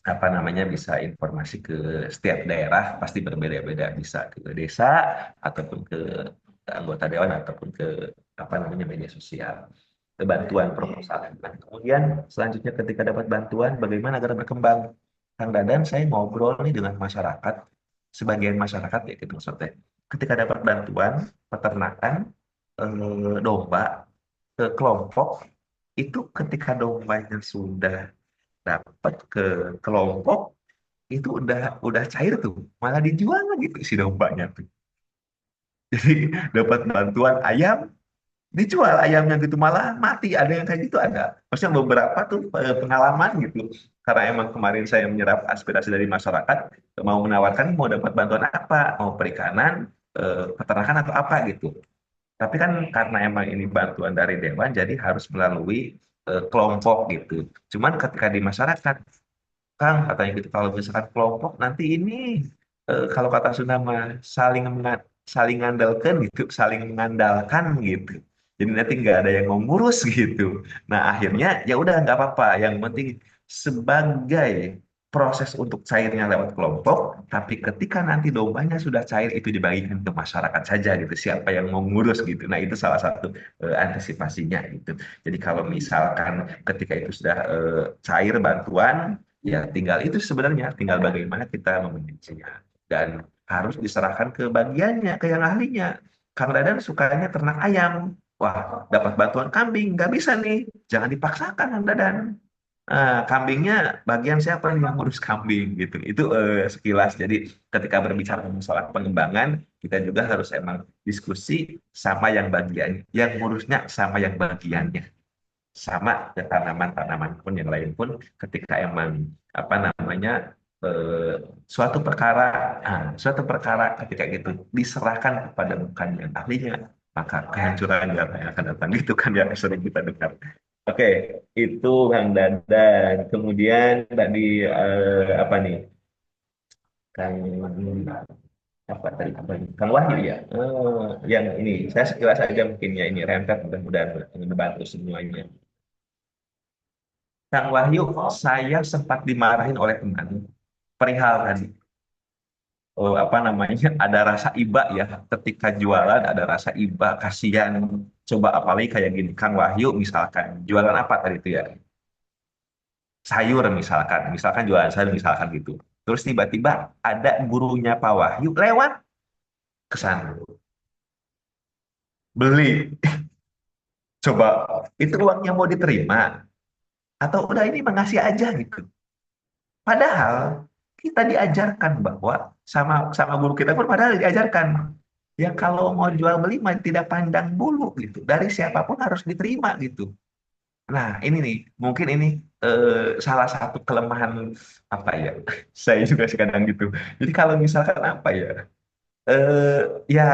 apa namanya bisa informasi ke setiap daerah pasti berbeda-beda bisa ke desa ataupun ke anggota dewan ataupun ke apa namanya media sosial ke bantuan proposal. Nah, kemudian selanjutnya ketika dapat bantuan bagaimana agar berkembang? Kang Dadan saya ngobrol nih dengan masyarakat sebagian masyarakat ya gitu maksudnya. Ketika dapat bantuan peternakan domba ke kelompok itu ketika dombanya sudah dapat ke kelompok itu udah cair tuh malah dijual gitu si dombanya tuh jadi dapat bantuan ayam dijual ayamnya gitu malah mati ada yang kayak gitu ada maksudnya beberapa tuh pengalaman gitu karena emang kemarin saya menyerap aspirasi dari masyarakat mau menawarkan mau dapat bantuan apa mau perikanan peternakan atau apa gitu tapi kan karena emang ini bantuan dari dewan jadi harus melalui kelompok gitu cuman ketika di masyarakat Kang, katanya gitu, kalau misalkan kelompok nanti ini kalau kata Sunda mah saling ngandalkan gitu, saling mengandalkan gitu. Jadi nanti nggak ada yang mau ngurus gitu. Nah akhirnya ya udah nggak apa-apa. Yang penting sebagai proses untuk cairnya lewat kelompok, tapi ketika nanti dombanya sudah cair itu dibagikan ke masyarakat saja gitu. Siapa yang mau ngurus gitu. Nah itu salah satu antisipasinya gitu. Jadi kalau misalkan ketika itu sudah cair bantuan ya, tinggal itu sebenarnya, tinggal bagaimana kita memanagenya. Dan harus diserahkan ke bagiannya, ke yang ahlinya. Kang Dadan sukanya ternak ayam. Wah, dapat bantuan kambing. Nggak bisa nih. Jangan dipaksakan, Kang Dadan. Kambingnya bagian siapa nih yang ngurus kambing gitu. Itu sekilas. Jadi ketika berbicara masalah pengembangan, kita juga harus emang diskusi sama yang bagian, yang ngurusnya sama yang bagiannya sama ya tanaman-tanaman pun yang lain pun ketika emang apa namanya eh, suatu perkara ketika gitu diserahkan kepada bukan yang ahlinya maka kehancuran yang akan datang gitu kan yang sering kita dengar. Oke, itu Kang Dadan. Kemudian tadi apa nih? Kang apa tadi apa ini? Kang Wahyu ya. Yang ini saya sekilas saja mungkin ya ini rempet mudah-mudahan membantu semuanya. Kang Wahyu, saya sempat dimarahin oleh teman perihal tadi. Oh, apa namanya? Ada rasa iba ya, ketika jualan ada rasa iba, kasihan. Coba apalagi kayak gini, Kang Wahyu misalkan jualan apa tadi itu ya? Sayur misalkan jualan sayur misalkan gitu. Terus tiba-tiba ada gurunya Pak Wahyu lewat ke sana beli. Coba itu uangnya mau diterima atau udah ini mengasih aja gitu. Padahal kita diajarkan bahwa sama sama guru kita pun padahal diajarkan ya kalau mau jual beli mah tidak pandang bulu gitu. Dari siapapun harus diterima gitu. Nah, ini nih mungkin ini salah satu kelemahan apa ya? Saya juga kadang gitu. Jadi kalau misalkan apa ya? eh ya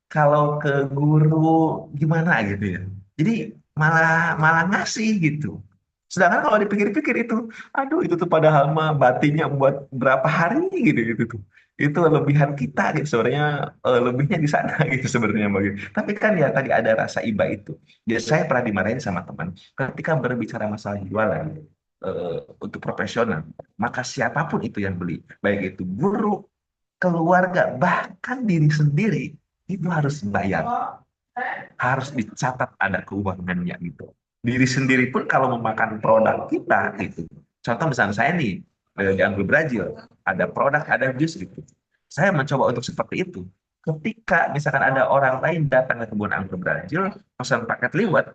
kalau ke guru gimana gitu ya. Jadi malah malah ngasih gitu. Sedangkan kalau dipikir-pikir aduh itu tuh padahal mah batinya buat berapa hari gitu gitu tuh. Itu lebihan kita gitu sebenarnya lebihnya di sana gitu sebenarnya bagi. Tapi kan ya tadi ada rasa iba itu. Jadi saya pernah dimarahin sama teman ketika berbicara masalah jualan untuk profesional, maka siapapun itu yang beli, baik itu guru, keluarga, bahkan diri sendiri itu harus bayar, harus dicatat ada keuangannya gitu. Diri sendiri pun kalau memakan produk kita gitu. Contoh misalnya saya nih di Anggur Brazil, ada produk, ada jus gitu. Saya mencoba untuk seperti itu. ketika misalkan ada orang lain datang ke kebun anggur Brazil, pesan paket liwet,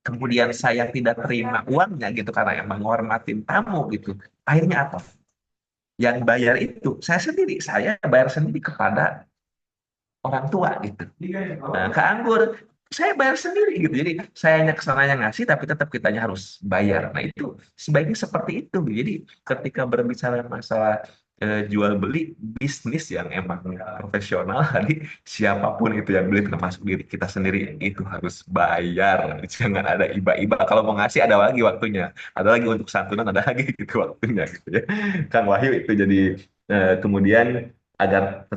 kemudian saya tidak terima uangnya gitu karena emang menghormatin tamu gitu, akhirnya apa? Yang bayar itu saya bayar sendiri kepada orang tua gitu. Nah, ke anggur saya bayar sendiri gitu. Jadi sayanya kesananya ngasih tapi tetap kitanya harus bayar. Nah, itu sebaiknya seperti itu. Jadi ketika berbicara masalah jual beli bisnis yang emang profesional tadi, siapapun itu yang beli termasuk diri kita sendiri itu harus bayar. Jangan ada iba-iba. Kalau mau ngasih ada lagi waktunya. Ada lagi untuk santunan ada lagi gitu waktunya gitu ya. Kang Wahyu itu jadi kemudian agar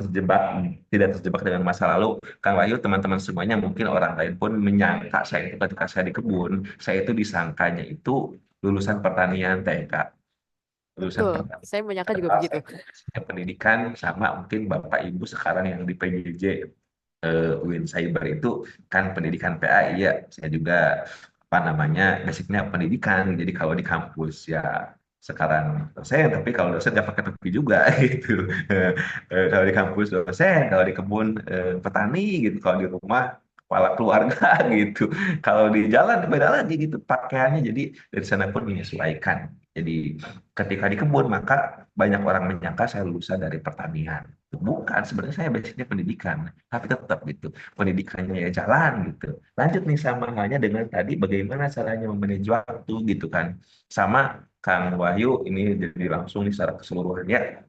tidak terjebak dengan masa lalu, Kang Wahyu, teman-teman semuanya, mungkin orang lain pun menyangka saya itu ketika saya di kebun, saya itu disangkanya itu lulusan pertanian TK, lulusan Betul, pertanian. saya menyangka juga Padahal begitu. saya pendidikan sama mungkin Bapak Ibu sekarang yang di PJJ UIN Cyber itu kan pendidikan PA, iya, saya juga apa namanya basicnya pendidikan, jadi kalau di kampus ya sekarang dosen, tapi kalau dosen nggak pakai topi juga gitu. Kalau di kampus dosen, kalau di kebun petani gitu, kalau di rumah kepala keluarga gitu, kalau di jalan beda lagi gitu pakaiannya, jadi dari sana pun menyesuaikan. Jadi ketika di kebun maka banyak orang menyangka saya lulusan dari pertanian. Bukan, sebenarnya saya basicnya pendidikan, tapi tetap gitu pendidikannya ya jalan gitu. Lanjut nih sama halnya dengan tadi bagaimana caranya memanage waktu gitu kan. Sama Kang Wahyu ini jadi langsung nih secara keseluruhannya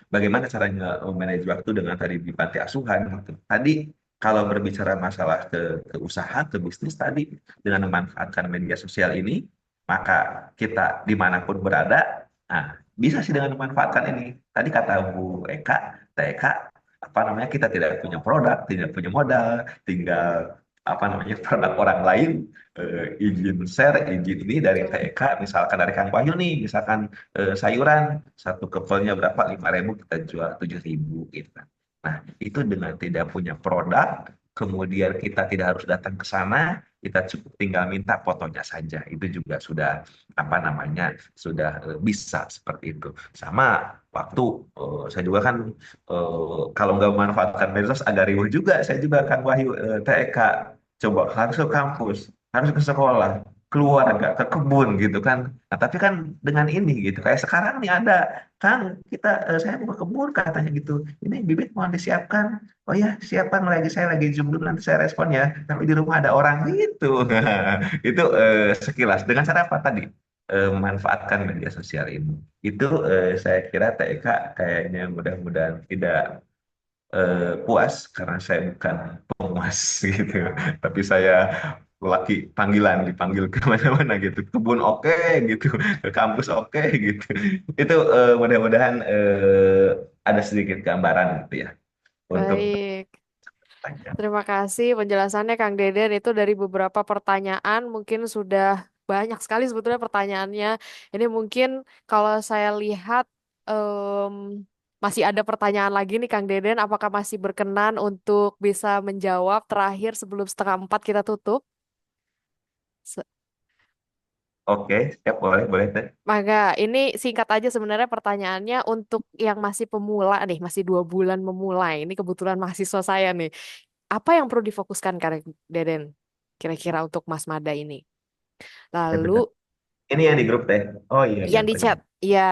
bagaimana caranya memanage waktu dengan tadi di panti asuhan gitu. Tadi kalau berbicara masalah ke usaha, ke bisnis tadi dengan memanfaatkan media sosial ini, maka kita dimanapun berada, nah, bisa sih dengan memanfaatkan ini. Tadi kata Bu Eka, TK, apa namanya kita tidak punya produk, tidak punya modal, tinggal apa namanya produk orang lain, izin share, izin ini dari Betul. TK, misalkan dari Kang Wahyu nih, misalkan sayuran satu kepelnya berapa, 5.000 kita jual 7.000 gitu kan. Nah, itu dengan tidak punya produk, kemudian kita tidak harus datang ke sana, kita cukup tinggal minta fotonya saja. Itu juga sudah apa namanya sudah bisa seperti itu. Sama waktu saya juga kan kalau nggak memanfaatkan medsos agak riuh juga. Saya juga kan Wahyu TK coba harus ke kampus, harus ke sekolah, keluarga, ke kebun gitu kan. Nah, tapi kan dengan ini gitu, kayak sekarang nih ada, Kang, saya mau ke kebun katanya gitu. Ini bibit mau disiapkan. Oh ya, siapa lagi saya lagi zoom dulu nanti saya respon ya. Tapi di rumah ada orang gitu. Itu sekilas dengan cara apa tadi? Memanfaatkan media sosial ini. Itu saya kira TK kayaknya mudah-mudahan tidak puas karena saya bukan pemuas gitu. Tapi saya laki panggilan dipanggil ke mana-mana gitu. Kebun oke gitu, ke kampus oke gitu. Itu mudah-mudahan ada sedikit gambaran gitu ya untuk Baik. tanya. Terima kasih penjelasannya Kang Deden. Itu dari beberapa pertanyaan mungkin sudah banyak sekali sebetulnya pertanyaannya. Ini mungkin kalau saya lihat masih ada pertanyaan lagi nih Kang Deden. Apakah masih berkenan untuk bisa menjawab terakhir sebelum 3:30 kita tutup? Se- Oke, siap, boleh boleh teh. Maka ini singkat aja sebenarnya pertanyaannya untuk yang masih pemula nih, masih 2 bulan memulai. Ini kebetulan mahasiswa saya nih. Apa yang perlu difokuskan Kang Deden kira-kira untuk Mas Mada ini? Ya, Lalu benar. Ini yang di grup teh. Oh iya iya yang di benar. chat, ya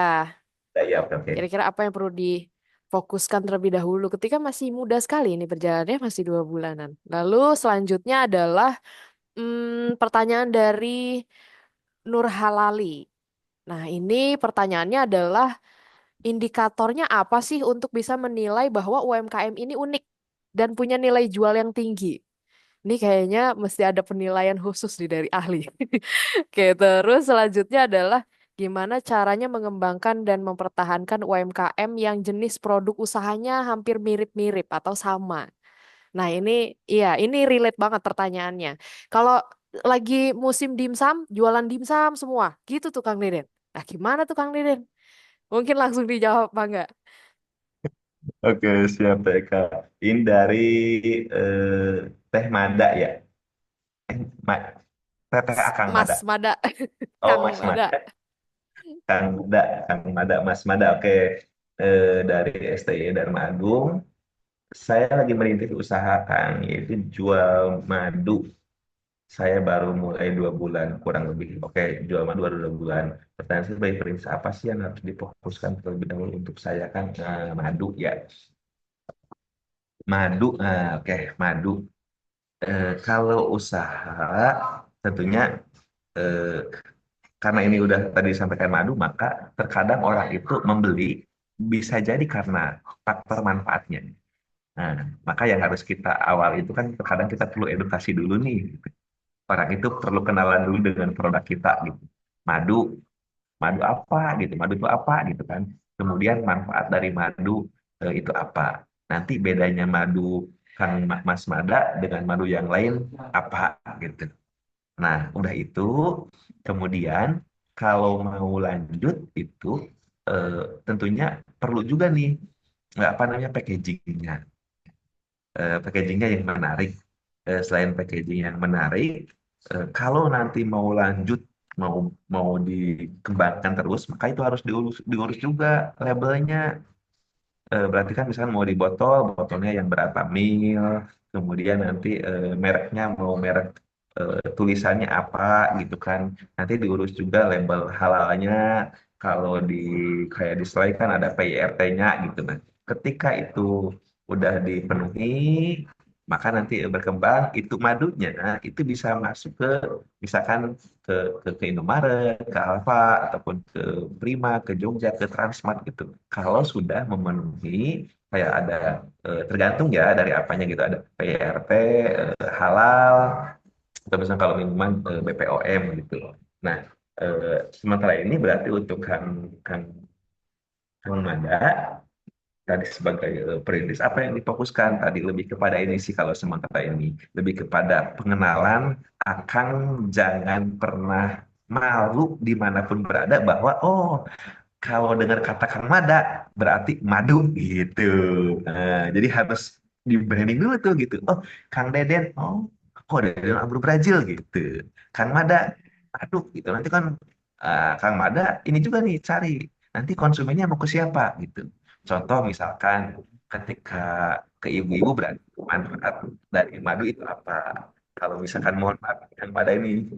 Ya, iya, oke oke. kira-kira apa yang perlu difokuskan terlebih dahulu ketika masih muda sekali ini berjalannya masih 2 bulanan. Lalu selanjutnya adalah pertanyaan dari Nur Halali. Nah, ini pertanyaannya adalah indikatornya apa sih untuk bisa menilai bahwa UMKM ini unik dan punya nilai jual yang tinggi? Ini kayaknya mesti ada penilaian khusus nih dari ahli. Oke, terus selanjutnya adalah gimana caranya mengembangkan dan mempertahankan UMKM yang jenis produk usahanya hampir mirip-mirip atau sama. Nah, iya, ini relate banget pertanyaannya. Kalau lagi musim dimsum, jualan dimsum semua. Gitu tuh Kang Deden. Nah, gimana tuh Kang Deden? Mungkin langsung dijawab, Pak nggak? Oke, siap teh Kak. Ini dari Teh Mada ya. Ma, Teh Akang Mada. Mas Mada, Oh, Kang Mas Mada. Mada. Kang Mada, Kang Mada, Mas Mada. Oke. Dari STI Dharma Agung. saya lagi merintis usaha Kang, yaitu jual madu. Saya baru mulai 2 bulan kurang lebih. Oke, jual madu baru 2 bulan. Pertanyaan saya sebagai perintis apa sih yang harus difokuskan terlebih dahulu untuk saya kan madu ya. Madu, oke, madu. Kalau usaha tentunya eh, karena ini udah tadi disampaikan madu, maka terkadang orang itu membeli bisa jadi karena faktor manfaatnya. Nah, maka yang harus kita awal itu kan terkadang kita perlu edukasi dulu nih, gitu. Orang itu perlu kenalan dulu dengan produk kita gitu. Madu, madu apa gitu, madu itu apa gitu kan. Kemudian manfaat dari madu itu apa. Nanti bedanya madu Mas Mada dengan madu yang lain apa gitu. Nah, udah itu, kemudian kalau mau lanjut itu eh, tentunya perlu juga nih, nggak apa namanya packagingnya. Packagingnya yang menarik. Selain packaging yang menarik, kalau nanti mau lanjut, mau mau dikembangkan terus, maka itu harus diurus diurus juga labelnya. Berarti kan misalkan mau di botol, botolnya yang berapa mil, kemudian nanti mereknya mau merek tulisannya apa gitu kan. Nanti diurus juga label halalnya. Kalau di kayak di slide kan ada PIRT-nya gitu. Nah, ketika itu udah dipenuhi, maka nanti berkembang itu madunya itu bisa masuk ke misalkan ke ke Indomaret, ke Alfa ataupun ke Prima, ke Jogja, ke Transmart gitu. Kalau sudah memenuhi kayak ada tergantung ya dari apanya gitu ada PRT halal atau misalnya kalau minuman BPOM gitu. Nah, sementara ini berarti untuk Kang Mada tadi sebagai perintis apa yang difokuskan tadi lebih kepada ini sih kalau sementara ini lebih kepada pengenalan akan jangan pernah malu dimanapun berada bahwa oh kalau dengar kata Kang Mada berarti madu gitu. Jadi harus di branding dulu tuh gitu. Oh, Kang Deden, oh, kok Deden Abro Brazil gitu. Kang Mada, aduh gitu. Nanti kan Kang Mada ini juga nih cari. Nanti konsumennya mau ke siapa gitu. Contoh misalkan ketika ke ibu-ibu berarti manfaat dari madu itu apa? Kalau misalkan mohon maaf, Kang Mada ini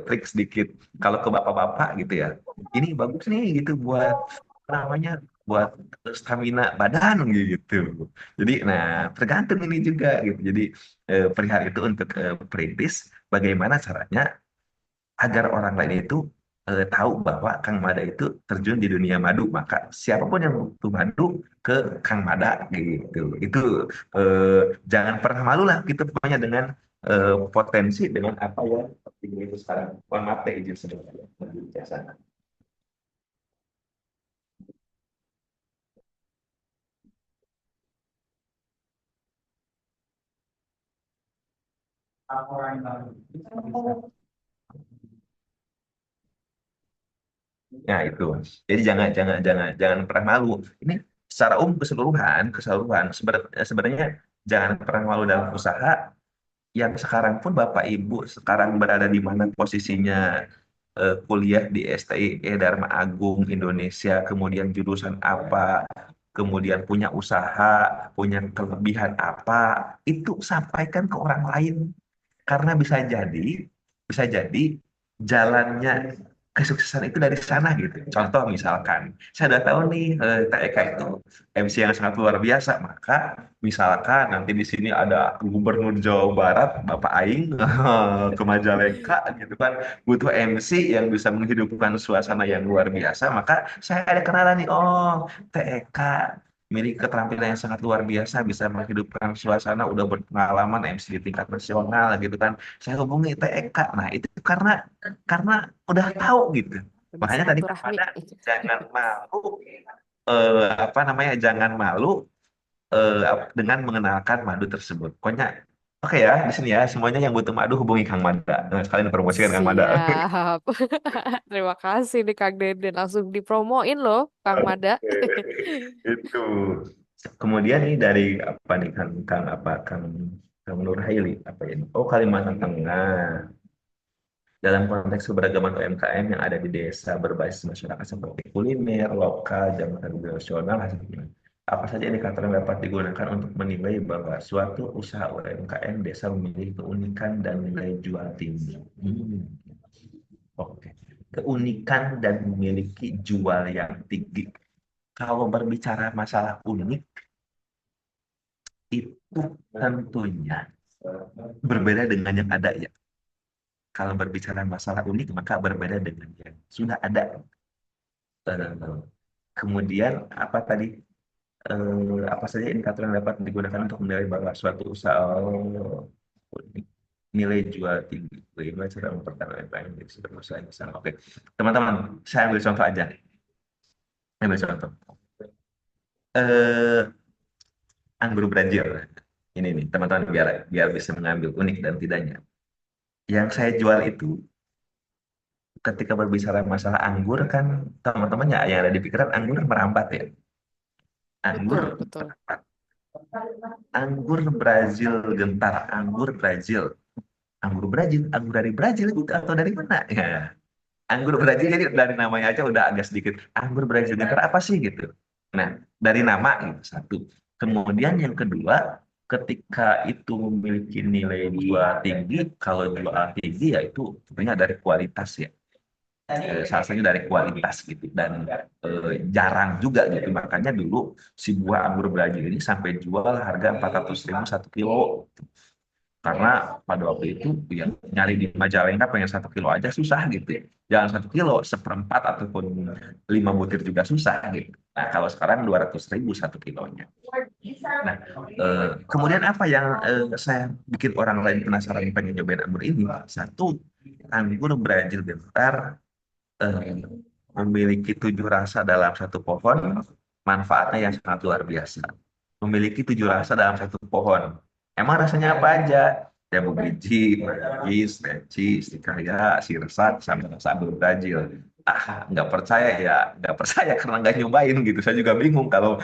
trik sedikit. Kalau ke bapak-bapak gitu ya, ini bagus nih gitu buat apa namanya buat stamina badan gitu. Jadi nah tergantung ini juga gitu. Jadi perihal itu untuk perintis bagaimana caranya agar orang lain itu tahu bahwa Kang Mada itu terjun di dunia madu. Maka siapapun yang butuh madu ke Kang Mada gitu. Itu eh, jangan pernah malu lah gitu pokoknya dengan potensi dengan apa ya seperti itu sekarang. Mohon maaf teh izin sebentar ya. Biasa. Nah, itu. Jadi jangan pernah malu. Ini secara keseluruhan sebenarnya jangan pernah malu dalam usaha yang sekarang pun Bapak Ibu sekarang berada di mana posisinya kuliah di STIE Dharma Agung Indonesia, kemudian jurusan apa, kemudian punya usaha, punya kelebihan apa, itu sampaikan ke orang lain karena bisa jadi jalannya kesuksesan itu dari sana gitu. Contoh misalkan, saya udah tahu nih TEK itu MC yang sangat luar biasa, maka misalkan nanti di sini ada Gubernur Jawa Barat, Bapak Aing ke Majalengka gitu kan, butuh MC yang bisa menghidupkan suasana yang luar biasa, maka saya ada kenalan nih, oh TEK memiliki keterampilan yang sangat luar biasa, bisa menghidupkan suasana, udah berpengalaman MC di tingkat nasional gitu kan. Saya hubungi TEK. Nah, itu karena udah tahu gitu. Lebih Makanya tadi kan silaturahmi. pada jangan malu apa namanya? Jangan malu dengan mengenalkan madu tersebut. Pokoknya oke ya, di sini ya semuanya yang butuh madu hubungi Kang Mada. Nah, sekalian promosikan Kang Mada. Siap. Terima kasih nih Kang Deden. Langsung dipromoin loh Kang Mada. Itu. Kemudian nih dari apa nih Kang Kang apa Kang Kang Nur Haili apa ini? Oh Kalimantan Tengah. Dalam konteks keberagaman UMKM yang ada di desa berbasis masyarakat seperti kuliner, lokal, jam kerja nasional, hasil Apa saja indikator yang dapat digunakan untuk menilai bahwa suatu usaha UMKM desa memiliki keunikan dan nilai jual tinggi? Oke. Keunikan dan memiliki jual yang tinggi. Kalau berbicara masalah unik, itu tentunya berbeda dengan yang ada ya. Kalau berbicara masalah unik, maka berbeda dengan yang sudah ada. Eh, Kemudian apa tadi? Apa saja indikator yang dapat digunakan untuk menilai bahwa suatu usaha unik, nilai jual tinggi? Bagaimana cara mempertahankan UMKM di sebuah usaha yang besar? Oke, teman-teman, saya ambil contoh aja. Saya ambil contoh. Eh, Anggur Brazil. Ini nih, teman-teman biar biar bisa mengambil unik dan tidaknya. Yang saya jual itu ketika berbicara masalah anggur kan teman-teman ya yang ada di pikiran anggur merambat ya. Anggur Betul, betul. anggur Brazil gentar, anggur Brazil. Anggur Brazil, anggur dari Brazil gitu atau dari mana? Ya. Anggur Brazil jadi dari namanya aja udah agak sedikit. Anggur Brazil gentar apa sih gitu. Nah, dari nama gitu satu. Kemudian yang kedua, ketika itu memiliki nilai jual tinggi, kalau jual tinggi ya itu tentunya dari kualitas ya. Salah satunya dari kualitas gitu dan jarang juga gitu makanya dulu si buah anggur Brazil ini sampai jual harga 400.000 1 kilo karena pada waktu itu yang nyari di Majalengka pengen 1 kilo aja susah gitu jangan 1 kilo seperempat ataupun 5 butir juga susah gitu nah kalau sekarang 200.000 1 kilonya nah kemudian apa yang saya bikin orang lain penasaran pengen nyobain anggur ini satu anggur Brazil Bentar eh, memiliki 7 rasa dalam satu pohon, manfaatnya yang sangat luar biasa. Memiliki 7 rasa dalam satu pohon. Emang rasanya apa aja? Jambu biji, manggis, leci, istikaya, sirsak, sama rasa anggur Brazil. Nggak percaya ya, nggak percaya karena nggak nyobain gitu. Saya juga bingung kalau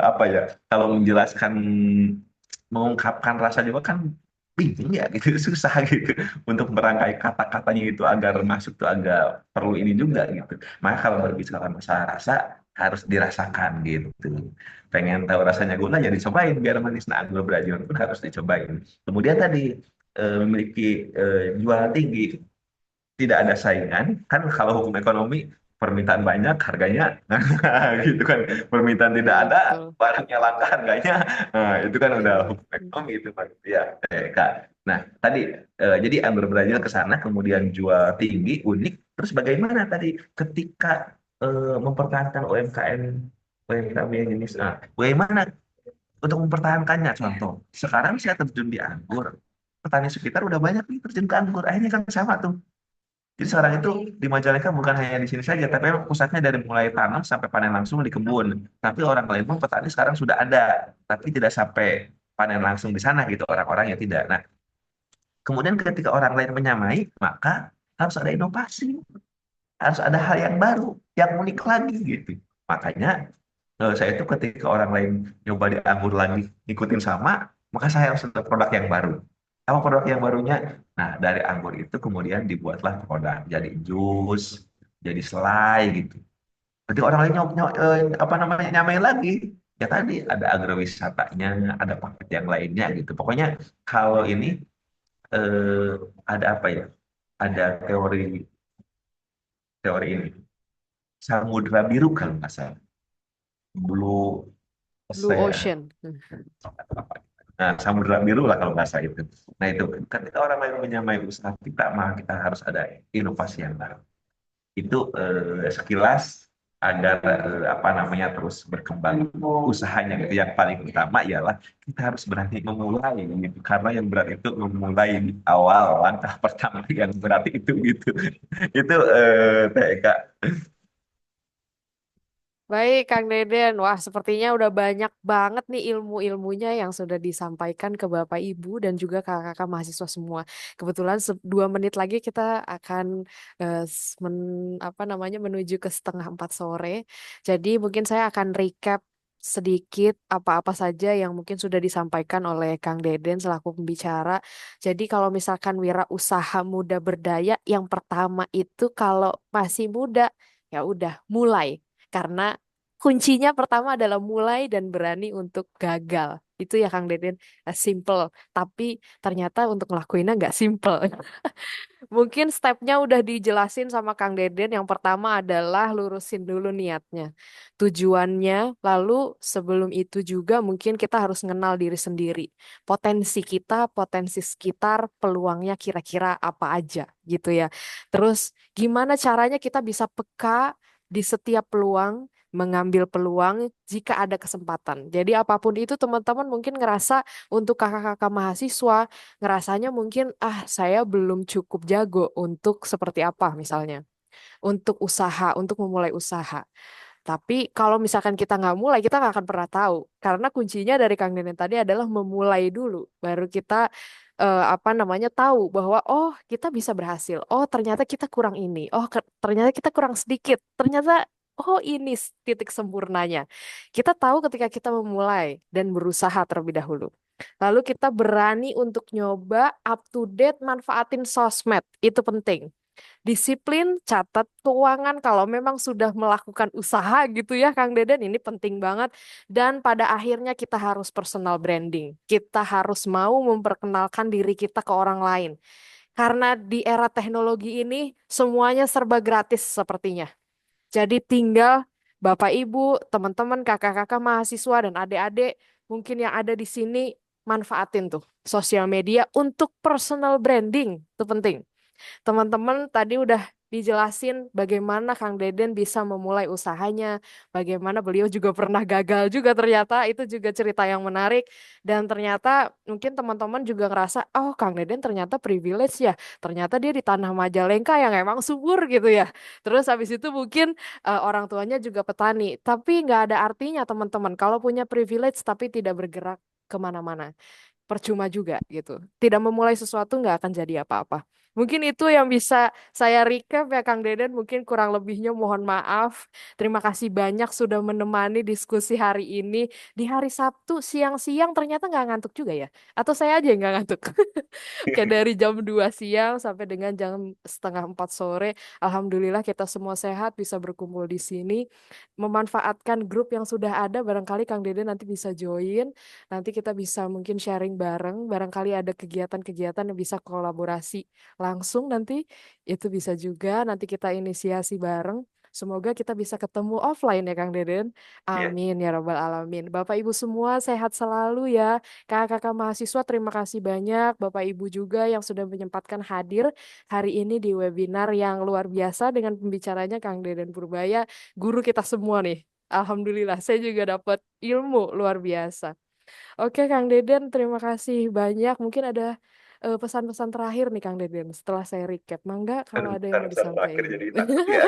apa ya, kalau menjelaskan, mengungkapkan rasa juga kan bingung ya gitu, susah gitu untuk merangkai kata-katanya itu agar masuk tuh agak perlu ini juga gitu. Maka kalau berbicara masalah rasa harus dirasakan gitu. Pengen tahu rasanya gula ya dicobain biar manis. Nah, gula Brazil pun harus dicobain. Kemudian tadi memiliki jual tinggi, tidak ada saingan kan kalau hukum ekonomi permintaan banyak harganya gitu kan permintaan tidak Betul, ada betul. barangnya langka harganya itu kan udah hukum ekonomi itu Pak ya Kak. Nah tadi jadi anggur Brazil ke sana kemudian jual tinggi unik terus bagaimana tadi ketika mempertahankan UMKM yang jenis bagaimana untuk mempertahankannya contoh sekarang saya terjun di anggur petani sekitar udah banyak nih terjun ke anggur akhirnya kan sama tuh jadi sekarang itu di Majalengka bukan hanya di sini saja, tapi memang pusatnya dari mulai tanam sampai panen langsung di kebun. Tapi orang lain pun petani sekarang sudah ada, tapi tidak sampai panen langsung di sana gitu orang-orang yang tidak. Nah, kemudian ketika orang lain menyamai, maka harus ada inovasi, harus ada hal yang baru, yang unik lagi gitu. Makanya saya itu ketika orang lain nyoba di anggur lagi ngikutin sama, maka saya harus ada produk yang baru. Apa produk yang barunya? Nah, dari anggur itu kemudian dibuatlah produk jadi jus, jadi selai gitu. Jadi orang lain apa namanya nyamain lagi. Ya tadi ada agrowisatanya, ada paket yang lainnya gitu. Pokoknya kalau ini eh, ada apa ya? Ada teori teori ini. Samudra biru kalau nggak salah. Blue Blue Ocean. Ocean. Nah, samudra biru lah kalau bahasa itu. Nah, itu ketika orang lain menyamai usaha kita, maka kita harus ada inovasi yang baru. Itu sekilas agar apa namanya terus berkembang usahanya gitu. Yang paling utama ialah kita harus berani memulai gitu. Karena yang berat itu memulai di awal langkah pertama yang berat itu gitu. Itu TK. Baik, Kang Deden. Wah, sepertinya udah banyak banget nih ilmu-ilmunya yang sudah disampaikan ke Bapak Ibu dan juga kakak-kakak mahasiswa semua. Kebetulan 2 menit lagi kita akan apa namanya menuju ke setengah 4 sore. Jadi mungkin saya akan recap sedikit apa-apa saja yang mungkin sudah disampaikan oleh Kang Deden selaku pembicara. Jadi kalau misalkan wirausaha muda berdaya, yang pertama itu kalau masih muda, ya udah mulai. Karena Kuncinya pertama adalah mulai dan berani untuk gagal. Itu ya Kang Deden, simple. Tapi ternyata untuk ngelakuinnya nggak simple. Mungkin stepnya udah dijelasin sama Kang Deden. Yang pertama adalah lurusin dulu niatnya, tujuannya. Lalu sebelum itu juga mungkin kita harus kenal diri sendiri. Potensi kita, potensi sekitar, peluangnya kira-kira apa aja gitu ya. Terus gimana caranya kita bisa peka di setiap peluang, mengambil peluang jika ada kesempatan. Jadi apapun itu teman-teman mungkin ngerasa untuk kakak-kakak mahasiswa ngerasanya mungkin saya belum cukup jago untuk seperti apa misalnya untuk usaha untuk memulai usaha. Tapi kalau misalkan kita nggak mulai kita nggak akan pernah tahu karena kuncinya dari Kang Denen tadi adalah memulai dulu baru kita apa namanya tahu bahwa oh kita bisa berhasil, oh ternyata kita kurang ini, oh ternyata kita kurang sedikit, ternyata oh ini titik sempurnanya. Kita tahu ketika kita memulai dan berusaha terlebih dahulu. Lalu kita berani untuk nyoba up to date, manfaatin sosmed. Itu penting. Disiplin, catat keuangan kalau memang sudah melakukan usaha gitu ya Kang Deden, ini penting banget. Dan pada akhirnya kita harus personal branding. Kita harus mau memperkenalkan diri kita ke orang lain. Karena di era teknologi ini semuanya serba gratis sepertinya. Jadi tinggal Bapak Ibu, teman-teman, kakak-kakak mahasiswa dan adik-adik mungkin yang ada di sini manfaatin tuh sosial media untuk personal branding. Itu penting. Teman-teman tadi udah dijelasin bagaimana Kang Deden bisa memulai usahanya, bagaimana beliau juga pernah gagal juga ternyata, itu juga cerita yang menarik. Dan ternyata mungkin teman-teman juga ngerasa, oh Kang Deden ternyata privilege ya, ternyata dia di tanah Majalengka yang emang subur gitu ya. Terus habis itu mungkin orang tuanya juga petani, tapi nggak ada artinya teman-teman kalau punya privilege tapi tidak bergerak kemana-mana percuma juga gitu. Tidak memulai sesuatu nggak akan jadi apa-apa. Mungkin itu yang bisa saya recap ya Kang Deden. Mungkin kurang lebihnya mohon maaf. Terima kasih banyak sudah menemani diskusi hari ini. Di hari Sabtu siang-siang ternyata nggak ngantuk juga ya? Atau saya aja yang nggak ngantuk? Kayak dari jam 2 siang sampai dengan jam setengah 4 sore. Alhamdulillah kita semua sehat bisa berkumpul di sini. Memanfaatkan grup yang sudah ada. Barangkali Kang Deden nanti bisa join. Nanti kita bisa mungkin sharing bareng, barangkali ada kegiatan-kegiatan yang bisa kolaborasi langsung nanti, itu bisa juga nanti kita inisiasi bareng. Semoga kita bisa ketemu offline ya Kang Deden. Iya. Amin ya Rabbal Alamin. Bapak Ibu semua sehat selalu ya. Kakak-kakak mahasiswa terima kasih banyak. Bapak Ibu juga yang sudah menyempatkan hadir hari ini di webinar yang luar biasa dengan pembicaranya Kang Deden Purbaya, guru kita semua nih. Alhamdulillah, saya juga dapat ilmu luar biasa. Oke, Kang Deden, terima kasih banyak. Mungkin ada pesan-pesan terakhir nih, Kang Deden, setelah saya recap. Mangga kalau Aduh, ada yang mau besar terakhir disampaikan. jadi takut ya.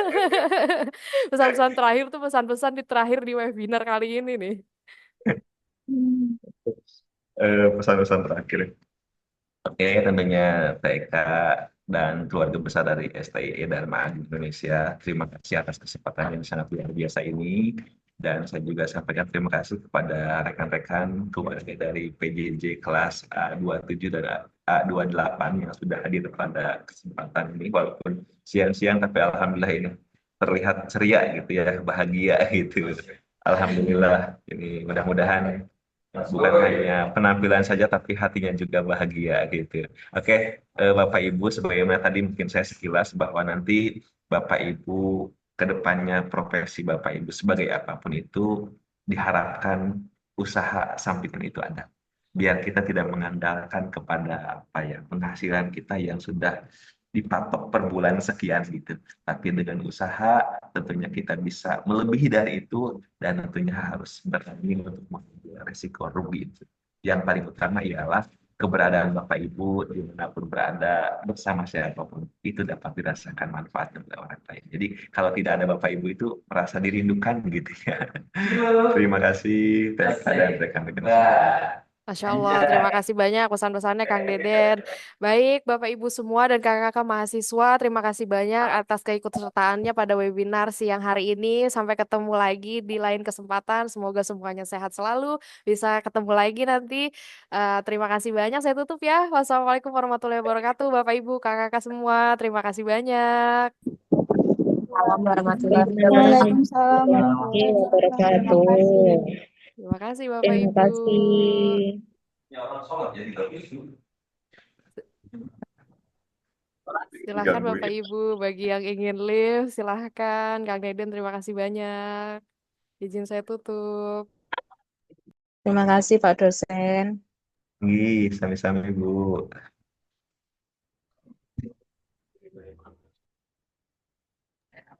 Pesan-pesan terakhir tuh pesan-pesan di terakhir di webinar kali ini nih. Pesan-pesan terakhir. Oke, tentunya TK dan keluarga besar dari STIE Dharma Adi Indonesia, terima kasih atas kesempatan yang sangat luar biasa ini. Dan saya juga sampaikan terima kasih kepada rekan-rekan keluarga dari PJJ kelas A27 dan A28 yang sudah hadir pada kesempatan ini. Walaupun siang-siang, tapi alhamdulillah ini terlihat ceria gitu ya, bahagia gitu. Alhamdulillah, ini mudah-mudahan bukan hanya penampilan saja tapi hatinya juga bahagia gitu. Oke, Bapak Ibu, sebagaimana tadi mungkin saya sekilas bahwa nanti Bapak Ibu ke depannya profesi Bapak Ibu sebagai apapun itu diharapkan usaha sampingan itu ada. Biar kita tidak mengandalkan kepada apa ya penghasilan kita yang sudah dipatok per bulan sekian gitu. Tapi dengan usaha tentunya kita bisa melebihi dari itu dan tentunya harus berani untuk mengambil resiko rugi itu. Yang paling utama ialah keberadaan Bapak Ibu dimanapun berada bersama siapapun itu dapat dirasakan manfaatnya oleh orang lain. Jadi kalau tidak ada Bapak Ibu itu merasa dirindukan gitu ya. Terima kasih dan rekan-rekan semua. Masya Allah, terima kasih banyak pesan-pesannya Kang Deden. Baik, Bapak Ibu semua dan kakak-kakak mahasiswa, terima kasih banyak atas keikutsertaannya pada webinar siang hari ini. Sampai ketemu lagi di lain kesempatan. Semoga semuanya sehat selalu, bisa ketemu lagi nanti. Terima kasih banyak, saya tutup ya. Wassalamualaikum warahmatullahi wabarakatuh, Bapak Ibu, kakak-kakak semua. Terima kasih banyak. Waalaikumsalam warahmatullahi Waalaikumsalam wabarakatuh. Terima kasih Bapak Terima Ibu. kasih. Ya orang sholat jadi nggak bisu. Silahkan Bapak Gangguin. Ibu, bagi yang ingin live, silahkan. Kang Deden, terima kasih banyak. Izin saya tutup. Terima kasih Pak dosen. Ih, sami-sami Bu.